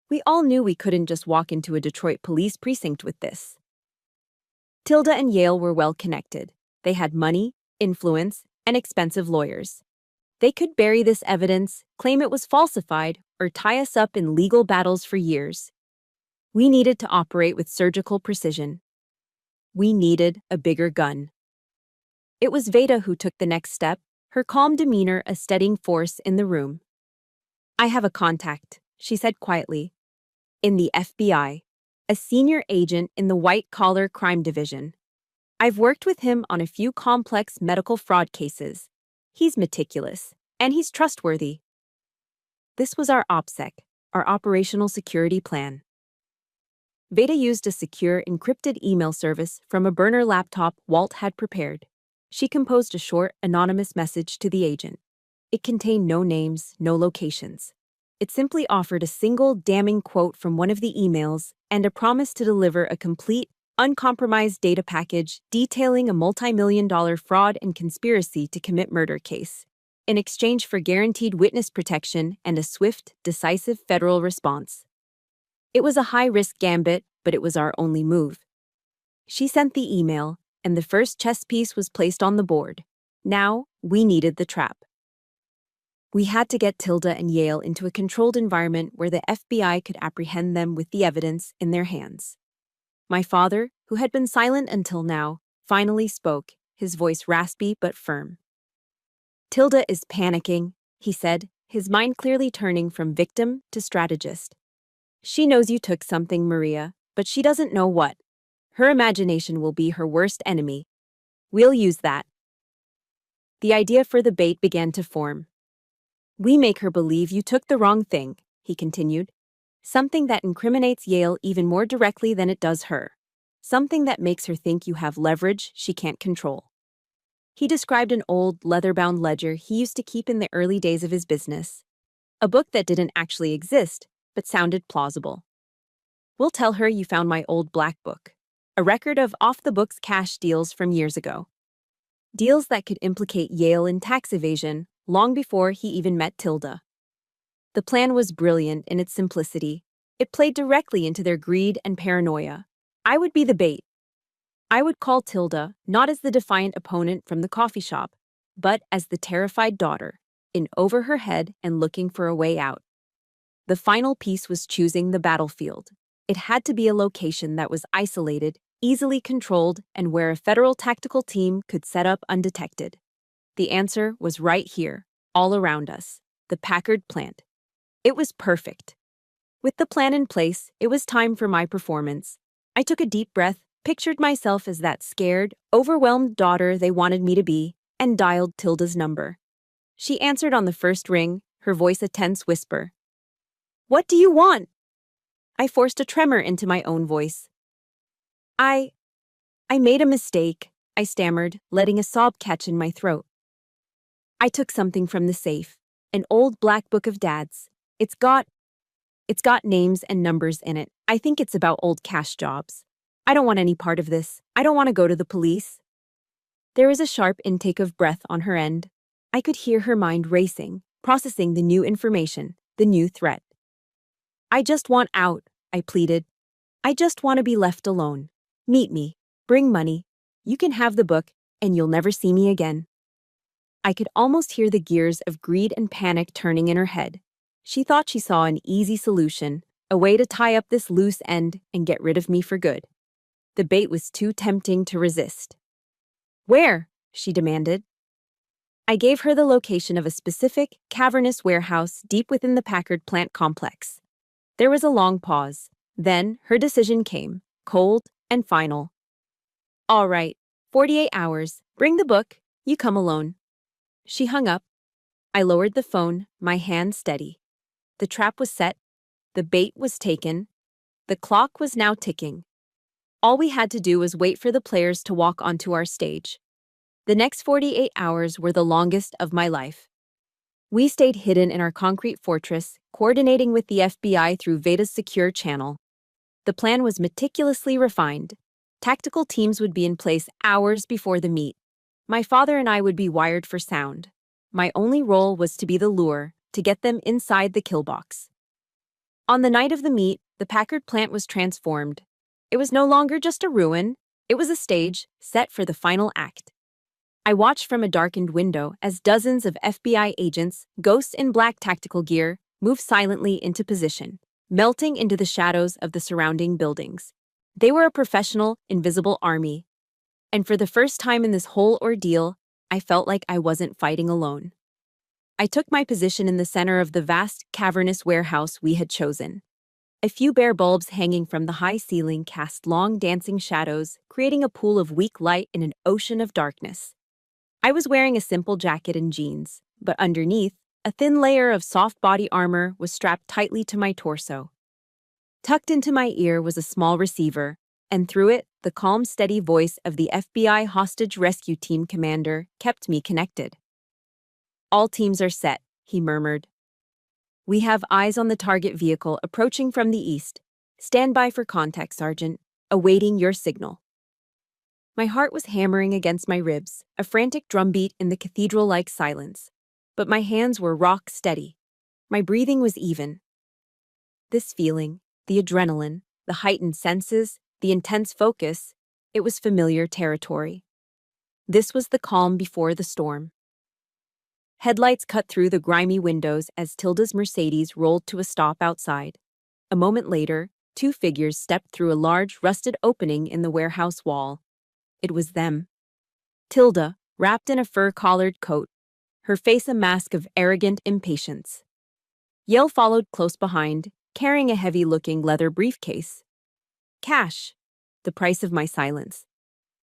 We all knew we couldn't just walk into a Detroit police precinct with this. Tilda and Yale were well connected. They had money, influence, and expensive lawyers. They could bury this evidence, claim it was falsified, or tie us up in legal battles for years. We needed to operate with surgical precision. We needed a bigger gun. It was Veda who took the next step, her calm demeanor a steadying force in the room. "I have a contact," she said quietly. "In the FBI, a senior agent in the white-collar crime division. I've worked with him on a few complex medical fraud cases. He's meticulous, and he's trustworthy." This was our OPSEC, our operational security plan. Veda used a secure, encrypted email service from a burner laptop Walt had prepared. She composed a short, anonymous message to the agent. It contained no names, no locations. It simply offered a single damning quote from one of the emails and a promise to deliver a complete, uncompromised data package detailing a multi-million-dollar fraud and conspiracy to commit murder case, in exchange for guaranteed witness protection and a swift, decisive federal response. It was a high-risk gambit, but it was our only move. She sent the email, and the first chess piece was placed on the board. Now, we needed the trap. We had to get Tilda and Yale into a controlled environment where the FBI could apprehend them with the evidence in their hands. My father, who had been silent until now, finally spoke, his voice raspy but firm. "Tilda is panicking," he said, his mind clearly turning from victim to strategist. "She knows you took something, Maria, but she doesn't know what. Her imagination will be her worst enemy. We'll use that." The idea for the bait began to form. "We make her believe you took the wrong thing," he continued. "Something that incriminates Yale even more directly than it does her. Something that makes her think you have leverage she can't control." He described an old, leather-bound ledger he used to keep in the early days of his business. A book that didn't actually exist, but sounded plausible. "We'll tell her you found my old black book. A record of off-the-books cash deals from years ago. Deals that could implicate Yale in tax evasion long before he even met Tilda." The plan was brilliant in its simplicity. It played directly into their greed and paranoia. I would be the bait. I would call Tilda not as the defiant opponent from the coffee shop, but as the terrified daughter, in over her head and looking for a way out. The final piece was choosing the battlefield. It had to be a location that was isolated, easily controlled, and where a federal tactical team could set up undetected. The answer was right here, all around us, the Packard plant. It was perfect. With the plan in place, it was time for my performance. I took a deep breath, pictured myself as that scared, overwhelmed daughter they wanted me to be, and dialed Tilda's number. She answered on the first ring, her voice a tense whisper. "What do you want?" I forced a tremor into my own voice. I made a mistake," I stammered, letting a sob catch in my throat. "I took something from the safe, an old black book of Dad's. It's got names and numbers in it. I think it's about old cash jobs. I don't want any part of this. I don't want to go to the police." There was a sharp intake of breath on her end. I could hear her mind racing, processing the new information, the new threat. "I just want out," I pleaded. "I just want to be left alone. Meet me. Bring money. You can have the book, and you'll never see me again." I could almost hear the gears of greed and panic turning in her head. She thought she saw an easy solution, a way to tie up this loose end and get rid of me for good. The bait was too tempting to resist. "Where?" she demanded. I gave her the location of a specific, cavernous warehouse deep within the Packard plant complex. There was a long pause. Then her decision came, cold and final. "All right, 48 hours. Bring the book. You come alone." She hung up. I lowered the phone, my hand steady. The trap was set. The bait was taken. The clock was now ticking. All we had to do was wait for the players to walk onto our stage. The next 48 hours were the longest of my life. We stayed hidden in our concrete fortress, coordinating with the FBI through Veda's secure channel. The plan was meticulously refined. Tactical teams would be in place hours before the meet. My father and I would be wired for sound. My only role was to be the lure, to get them inside the kill box. On the night of the meet, the Packard plant was transformed. It was no longer just a ruin. It was a stage set for the final act. I watched from a darkened window as dozens of FBI agents, ghosts in black tactical gear, moved silently into position, melting into the shadows of the surrounding buildings. They were a professional, invisible army. And for the first time in this whole ordeal, I felt like I wasn't fighting alone. I took my position in the center of the vast, cavernous warehouse we had chosen. A few bare bulbs hanging from the high ceiling cast long dancing shadows, creating a pool of weak light in an ocean of darkness. I was wearing a simple jacket and jeans, but underneath, a thin layer of soft body armor was strapped tightly to my torso. Tucked into my ear was a small receiver, and through it, the calm, steady voice of the FBI hostage rescue team commander kept me connected. "All teams are set," he murmured. "We have eyes on the target vehicle approaching from the east. Stand by for contact, Sergeant, awaiting your signal." My heart was hammering against my ribs, a frantic drumbeat in the cathedral-like silence. But my hands were rock steady. My breathing was even. This feeling, the adrenaline, the heightened senses, the intense focus, it was familiar territory. This was the calm before the storm. Headlights cut through the grimy windows as Tilda's Mercedes rolled to a stop outside. A moment later, two figures stepped through a large, rusted opening in the warehouse wall. It was them. Tilda, wrapped in a fur-collared coat, her face a mask of arrogant impatience. Yale followed close behind, carrying a heavy-looking leather briefcase. Cash, the price of my silence.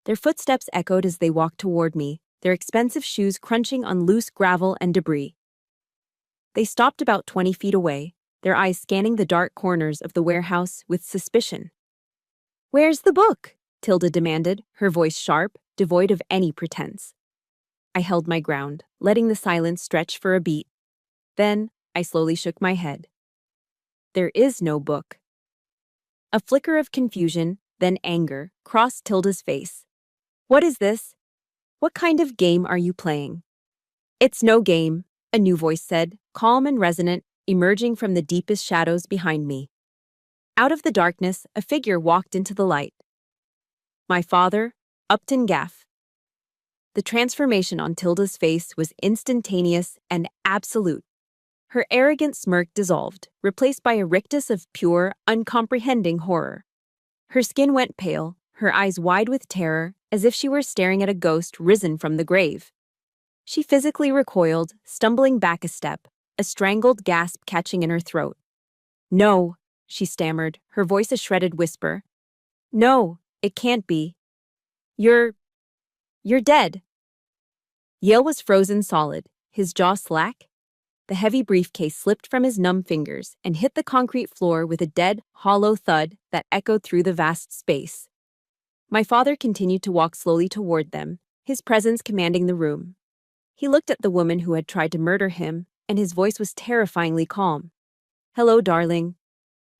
Their footsteps echoed as they walked toward me, their expensive shoes crunching on loose gravel and debris. They stopped about 20 feet away, their eyes scanning the dark corners of the warehouse with suspicion. "Where's the book?" Tilda demanded, her voice sharp, devoid of any pretense. I held my ground, letting the silence stretch for a beat. Then, I slowly shook my head. "There is no book." A flicker of confusion, then anger, crossed Tilda's face. "What is this? What kind of game are you playing?" "It's no game," a new voice said, calm and resonant, emerging from the deepest shadows behind me. Out of the darkness, a figure walked into the light. My father, Upton Gaff. The transformation on Tilda's face was instantaneous and absolute. Her arrogant smirk dissolved, replaced by a rictus of pure, uncomprehending horror. Her skin went pale, her eyes wide with terror, as if she were staring at a ghost risen from the grave. She physically recoiled, stumbling back a step, a strangled gasp catching in her throat. "No," she stammered, her voice a shredded whisper. "No, it can't be. You're dead." Yale was frozen solid, his jaw slack. The heavy briefcase slipped from his numb fingers and hit the concrete floor with a dead, hollow thud that echoed through the vast space. My father continued to walk slowly toward them, his presence commanding the room. He looked at the woman who had tried to murder him, and his voice was terrifyingly calm. "Hello, darling."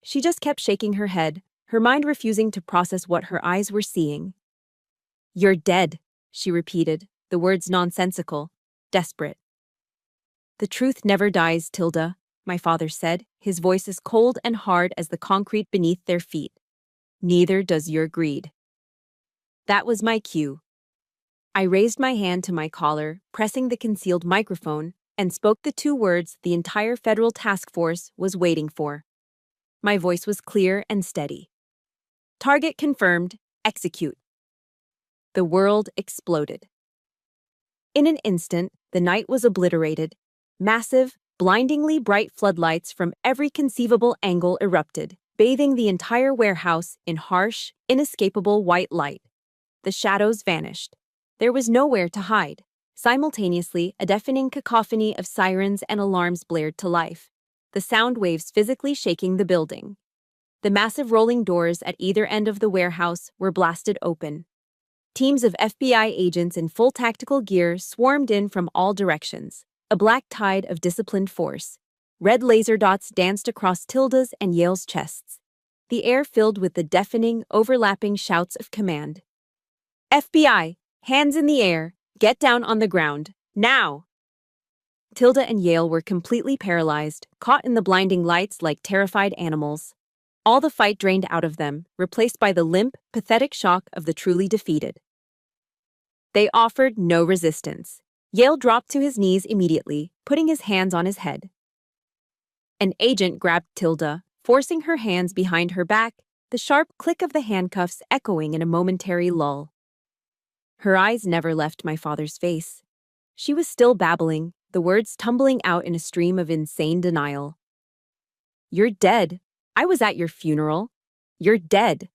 She just kept shaking her head, her mind refusing to process what her eyes were seeing. "You're dead," she repeated, the words nonsensical, desperate. "The truth never dies, Tilda," my father said, his voice as cold and hard as the concrete beneath their feet. "Neither does your greed." That was my cue. I raised my hand to my collar, pressing the concealed microphone, and spoke the two words the entire federal task force was waiting for. My voice was clear and steady. "Target confirmed. Execute." The world exploded. In an instant, the night was obliterated. Massive, blindingly bright floodlights from every conceivable angle erupted, bathing the entire warehouse in harsh, inescapable white light. The shadows vanished. There was nowhere to hide. Simultaneously, a deafening cacophony of sirens and alarms blared to life, the sound waves physically shaking the building. The massive rolling doors at either end of the warehouse were blasted open. Teams of FBI agents in full tactical gear swarmed in from all directions, a black tide of disciplined force. Red laser dots danced across Tilda's and Yale's chests, the air filled with the deafening, overlapping shouts of command. "FBI, hands in the air, get down on the ground, now!" Tilda and Yale were completely paralyzed, caught in the blinding lights like terrified animals. All the fight drained out of them, replaced by the limp, pathetic shock of the truly defeated. They offered no resistance. Yale dropped to his knees immediately, putting his hands on his head. An agent grabbed Tilda, forcing her hands behind her back, the sharp click of the handcuffs echoing in a momentary lull. Her eyes never left my father's face. She was still babbling, the words tumbling out in a stream of insane denial. "You're dead. I was at your funeral. You're dead."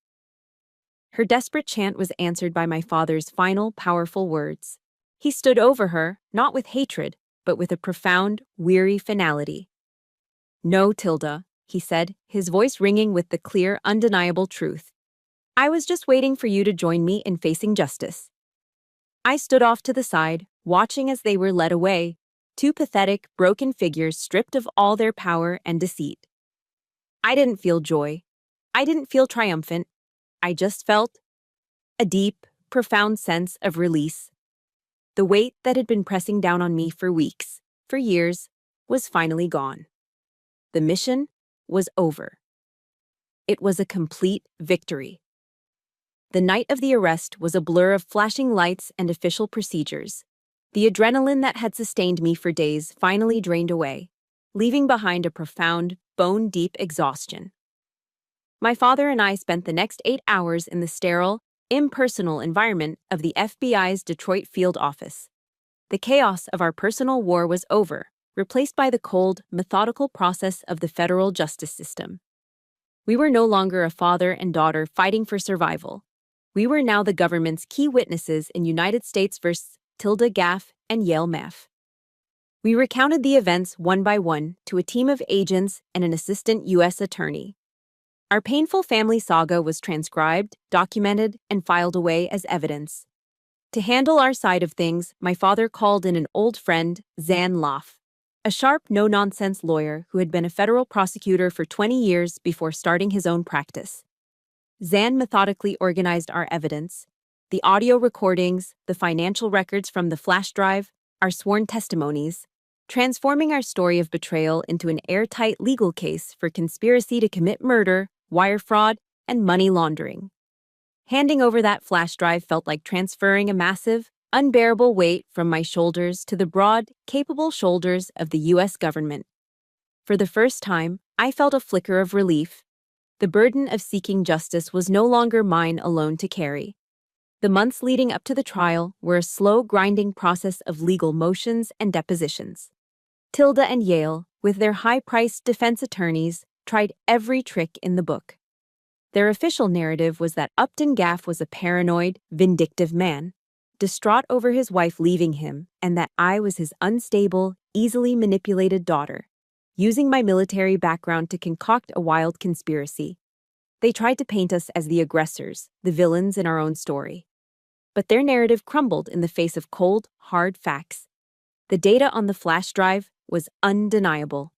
Her desperate chant was answered by my father's final, powerful words. He stood over her, not with hatred, but with a profound, weary finality. "No, Tilda," he said, his voice ringing with the clear, undeniable truth. "I was just waiting for you to join me in facing justice." I stood off to the side, watching as they were led away, two pathetic, broken figures stripped of all their power and deceit. I didn't feel joy. I didn't feel triumphant. I just felt a deep, profound sense of release. The weight that had been pressing down on me for weeks, for years, was finally gone. The mission was over. It was a complete victory. The night of the arrest was a blur of flashing lights and official procedures. The adrenaline that had sustained me for days finally drained away, leaving behind a profound, bone-deep exhaustion. My father and I spent the next 8 hours in the sterile, impersonal environment of the FBI's Detroit field office. The chaos of our personal war was over, replaced by the cold, methodical process of the federal justice system. We were no longer a father and daughter fighting for survival. We were now the government's key witnesses in United States versus Tilda Gaff and Yale Maff. We recounted the events one by one to a team of agents and an assistant U.S. attorney. Our painful family saga was transcribed, documented, and filed away as evidence. To handle our side of things, my father called in an old friend, Zan Loff, a sharp, no-nonsense lawyer who had been a federal prosecutor for 20 years before starting his own practice. Zan methodically organized our evidence, the audio recordings, the financial records from the flash drive, our sworn testimonies, transforming our story of betrayal into an airtight legal case for conspiracy to commit murder, wire fraud, and money laundering. Handing over that flash drive felt like transferring a massive, unbearable weight from my shoulders to the broad, capable shoulders of the U.S. government. For the first time, I felt a flicker of relief. The burden of seeking justice was no longer mine alone to carry. The months leading up to the trial were a slow, grinding process of legal motions and depositions. Tilda and Yale, with their high-priced defense attorneys, tried every trick in the book. Their official narrative was that Upton Gaff was a paranoid, vindictive man, distraught over his wife leaving him, and that I was his unstable, easily manipulated daughter, using my military background to concoct a wild conspiracy. They tried to paint us as the aggressors, the villains in our own story. But their narrative crumbled in the face of cold, hard facts. The data on the flash drive was undeniable.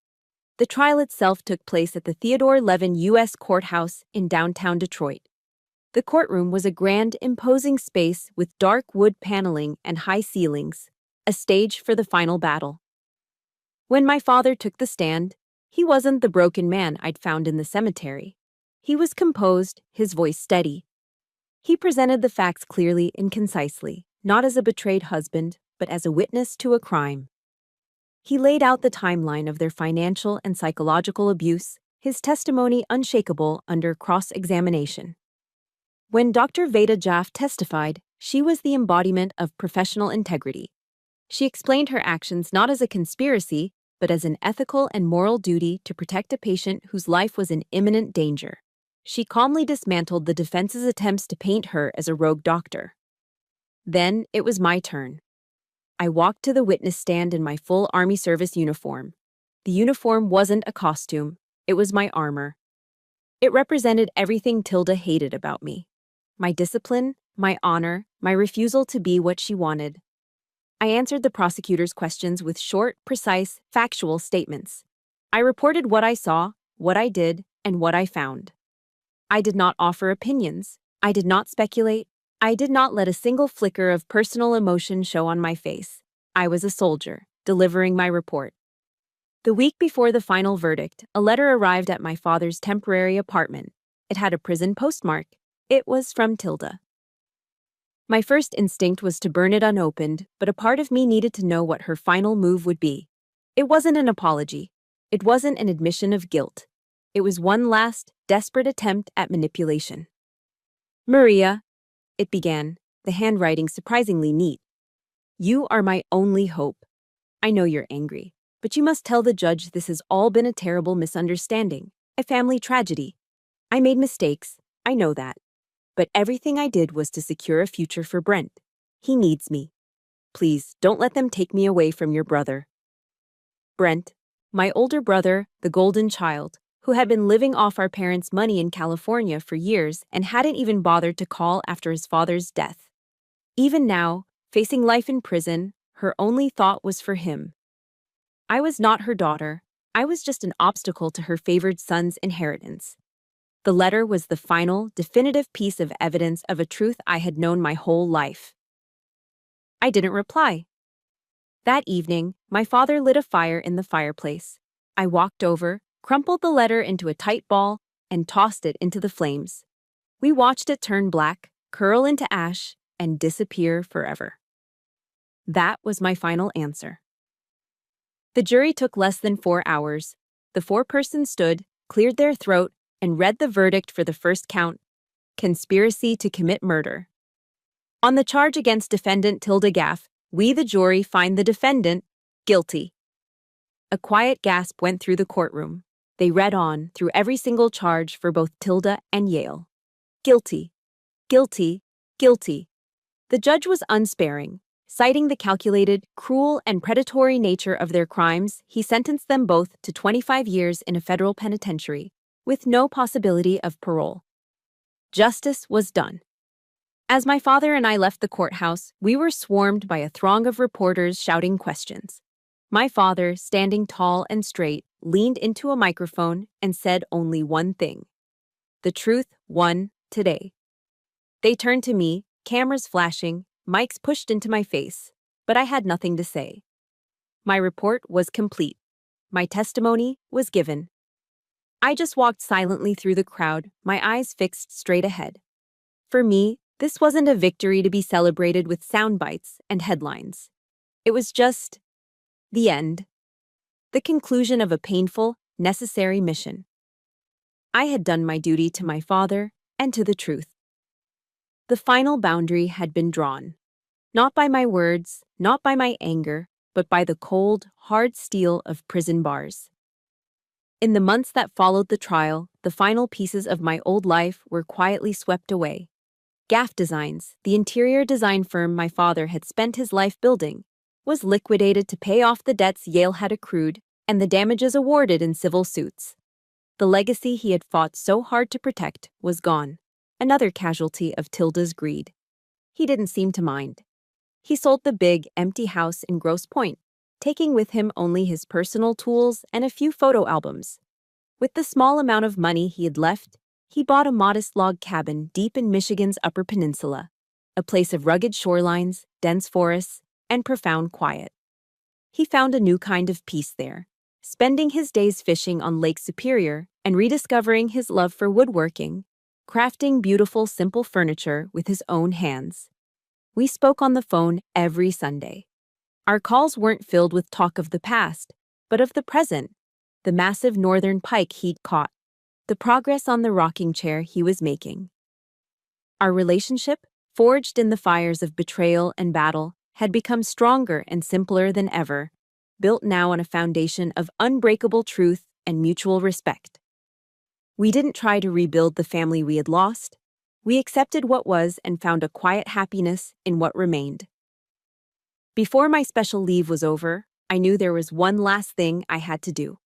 The trial itself took place at the Theodore Levin U.S. Courthouse in downtown Detroit. The courtroom was a grand, imposing space with dark wood paneling and high ceilings, a stage for the final battle. When my father took the stand, he wasn't the broken man I'd found in the cemetery. He was composed, his voice steady. He presented the facts clearly and concisely, not as a betrayed husband, but as a witness to a crime. He laid out the timeline of their financial and psychological abuse, his testimony unshakable under cross-examination. When Dr. Veda Jaff testified, she was the embodiment of professional integrity. She explained her actions not as a conspiracy, but as an ethical and moral duty to protect a patient whose life was in imminent danger. She calmly dismantled the defense's attempts to paint her as a rogue doctor. Then it was my turn. I walked to the witness stand in my full Army service uniform. The uniform wasn't a costume, it was my armor. It represented everything Tilda hated about me. My discipline, my honor, my refusal to be what she wanted. I answered the prosecutor's questions with short, precise, factual statements. I reported what I saw, what I did, and what I found. I did not offer opinions. I did not speculate. I did not let a single flicker of personal emotion show on my face. I was a soldier, delivering my report. The week before the final verdict, a letter arrived at my father's temporary apartment. It had a prison postmark. It was from Tilda. My first instinct was to burn it unopened, but a part of me needed to know what her final move would be. It wasn't an apology. It wasn't an admission of guilt. It was one last, desperate attempt at manipulation. "Maria," it began, the handwriting surprisingly neat. "You are my only hope. I know you're angry, but you must tell the judge this has all been a terrible misunderstanding, a family tragedy. I made mistakes, I know that. But everything I did was to secure a future for Brent. He needs me. Please, don't let them take me away from your brother." Brent, my older brother, the golden child, who had been living off our parents' money in California for years and hadn't even bothered to call after his father's death. Even now, facing life in prison, her only thought was for him. I was not her daughter. I was just an obstacle to her favored son's inheritance. The letter was the final, definitive piece of evidence of a truth I had known my whole life. I didn't reply. That evening, my father lit a fire in the fireplace. I walked over, crumpled the letter into a tight ball, and tossed it into the flames. We watched it turn black, curl into ash, and disappear forever. That was my final answer. The jury took less than 4 hours. The four-person stood, cleared their throat, and read the verdict for the first count: conspiracy to commit murder. On the charge against defendant Tilda Gaff, we, the jury, find the defendant guilty. A quiet gasp went through the courtroom. They read on through every single charge for both Tilda and Yale. Guilty, guilty, guilty. The judge was unsparing. Citing the calculated, cruel, and predatory nature of their crimes, he sentenced them both to 25 years in a federal penitentiary, with no possibility of parole. Justice was done. As my father and I left the courthouse, we were swarmed by a throng of reporters shouting questions. My father, standing tall and straight, leaned into a microphone and said only one thing: "The truth won today." They turned to me, cameras flashing, mics pushed into my face, but I had nothing to say. My report was complete. My testimony was given. I just walked silently through the crowd, my eyes fixed straight ahead. For me, this wasn't a victory to be celebrated with sound bites and headlines. It was just the end. The conclusion of a painful, necessary mission. I had done my duty to my father and to the truth. The final boundary had been drawn. Not by my words, not by my anger, but by the cold, hard steel of prison bars. In the months that followed the trial, the final pieces of my old life were quietly swept away. Gaff Designs, the interior design firm my father had spent his life building, was liquidated to pay off the debts Yale had accrued and the damages awarded in civil suits. The legacy he had fought so hard to protect was gone, another casualty of Tilda's greed. He didn't seem to mind. He sold the big, empty house in Grosse Pointe, taking with him only his personal tools and a few photo albums. With the small amount of money he had left, he bought a modest log cabin deep in Michigan's Upper Peninsula, a place of rugged shorelines, dense forests, and profound quiet. He found a new kind of peace there, spending his days fishing on Lake Superior and rediscovering his love for woodworking, crafting beautiful, simple furniture with his own hands. We spoke on the phone every Sunday. Our calls weren't filled with talk of the past, but of the present, the massive northern pike he'd caught, the progress on the rocking chair he was making. Our relationship, forged in the fires of betrayal and battle, had become stronger and simpler than ever, built now on a foundation of unbreakable truth and mutual respect. We didn't try to rebuild the family we had lost. We accepted what was and found a quiet happiness in what remained. Before my special leave was over, I knew there was one last thing I had to do.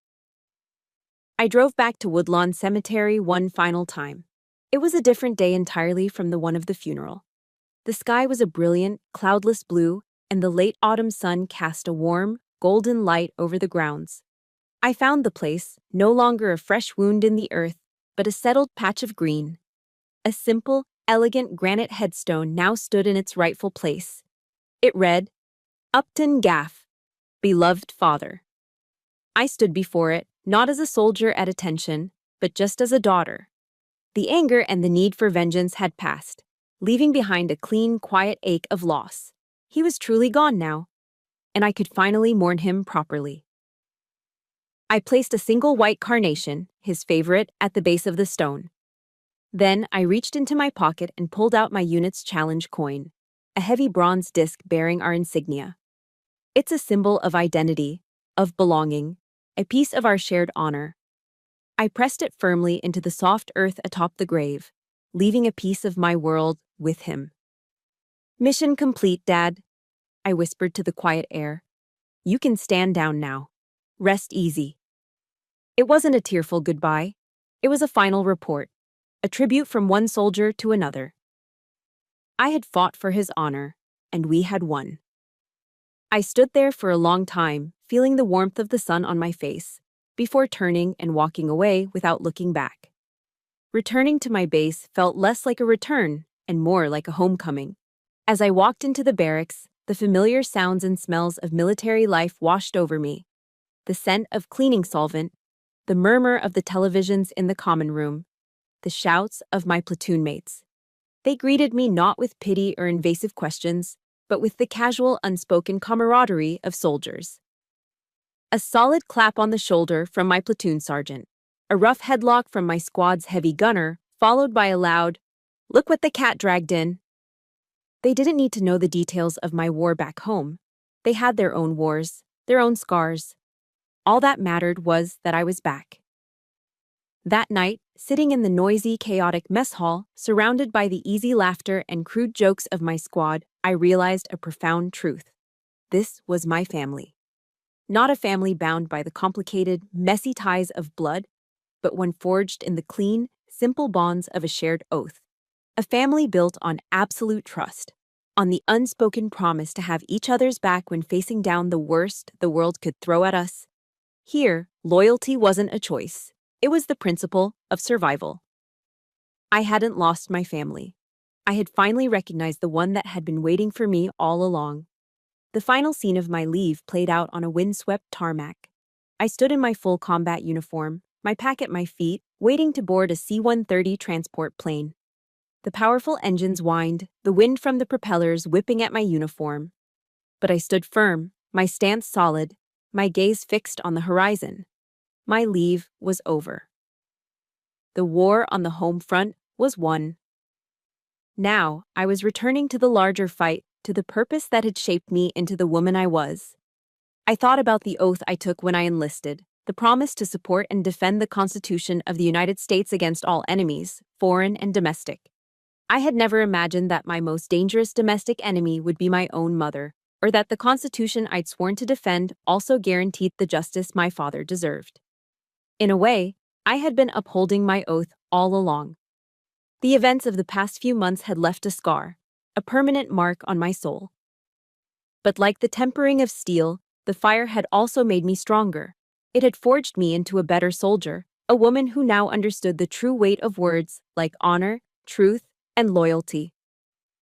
I drove back to Woodlawn Cemetery one final time. It was a different day entirely from the one of the funeral. The sky was a brilliant, cloudless blue, and the late autumn sun cast a warm, golden light over the grounds. I found the place, no longer a fresh wound in the earth, but a settled patch of green. A simple, elegant granite headstone now stood in its rightful place. It read, Upton Gaff, Beloved Father. I stood before it, not as a soldier at attention, but just as a daughter. The anger and the need for vengeance had passed, leaving behind a clean, quiet ache of loss. He was truly gone now, and I could finally mourn him properly. I placed a single white carnation, his favorite, at the base of the stone. Then I reached into my pocket and pulled out my unit's challenge coin, a heavy bronze disc bearing our insignia. It's a symbol of identity, of belonging, a piece of our shared honor. I pressed it firmly into the soft earth atop the grave, leaving a piece of my world with him. Mission complete, Dad, I whispered to the quiet air. You can stand down now. Rest easy. It wasn't a tearful goodbye. It was a final report, a tribute from one soldier to another. I had fought for his honor, and we had won. I stood there for a long time, feeling the warmth of the sun on my face, before turning and walking away without looking back. Returning to my base felt less like a return and more like a homecoming. As I walked into the barracks, the familiar sounds and smells of military life washed over me. The scent of cleaning solvent, the murmur of the televisions in the common room, the shouts of my platoon mates. They greeted me not with pity or invasive questions, but with the casual, unspoken camaraderie of soldiers. A solid clap on the shoulder from my platoon sergeant, a rough headlock from my squad's heavy gunner, followed by a loud, "Look what the cat dragged in." They didn't need to know the details of my war back home. They had their own wars, their own scars. All that mattered was that I was back. That night, sitting in the noisy, chaotic mess hall, surrounded by the easy laughter and crude jokes of my squad, I realized a profound truth. This was my family. Not a family bound by the complicated, messy ties of blood, but one forged in the clean, simple bonds of a shared oath. A family built on absolute trust, on the unspoken promise to have each other's back when facing down the worst the world could throw at us. Here, loyalty wasn't a choice. It was the principle of survival. I hadn't lost my family. I had finally recognized the one that had been waiting for me all along. The final scene of my leave played out on a windswept tarmac. I stood in my full combat uniform, my pack at my feet, waiting to board a C-130 transport plane. The powerful engines whined, the wind from the propellers whipping at my uniform. But I stood firm, my stance solid, my gaze fixed on the horizon. My leave was over. The war on the home front was won. Now, I was returning to the larger fight, to the purpose that had shaped me into the woman I was. I thought about the oath I took when I enlisted, the promise to support and defend the Constitution of the United States against all enemies, foreign and domestic. I had never imagined that my most dangerous domestic enemy would be my own mother, or that the Constitution I'd sworn to defend also guaranteed the justice my father deserved. In a way, I had been upholding my oath all along. The events of the past few months had left a scar, a permanent mark on my soul. But like the tempering of steel, the fire had also made me stronger. It had forged me into a better soldier, a woman who now understood the true weight of words like honor, truth, and loyalty.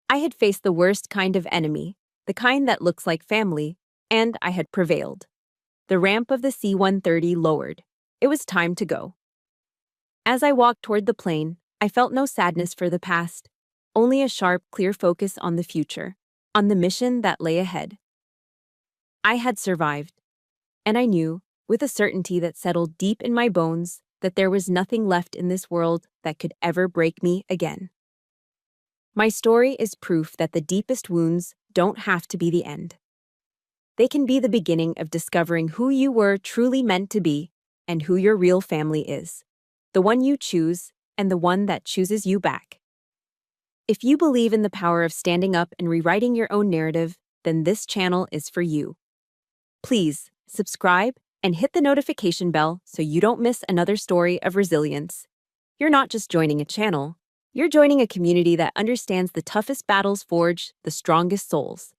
I had faced the worst kind of enemy, the kind that looks like family, and I had prevailed. The ramp of the C-130 lowered. It was time to go. As I walked toward the plane, I felt no sadness for the past, only a sharp, clear focus on the future, on the mission that lay ahead. I had survived, and I knew, with a certainty that settled deep in my bones, that there was nothing left in this world that could ever break me again. My story is proof that the deepest wounds don't have to be the end. They can be the beginning of discovering who you were truly meant to be and who your real family is, the one you choose and the one that chooses you back. If you believe in the power of standing up and rewriting your own narrative, then this channel is for you. Please subscribe and hit the notification bell so you don't miss another story of resilience. You're not just joining a channel, you're joining a community that understands the toughest battles forge the strongest souls.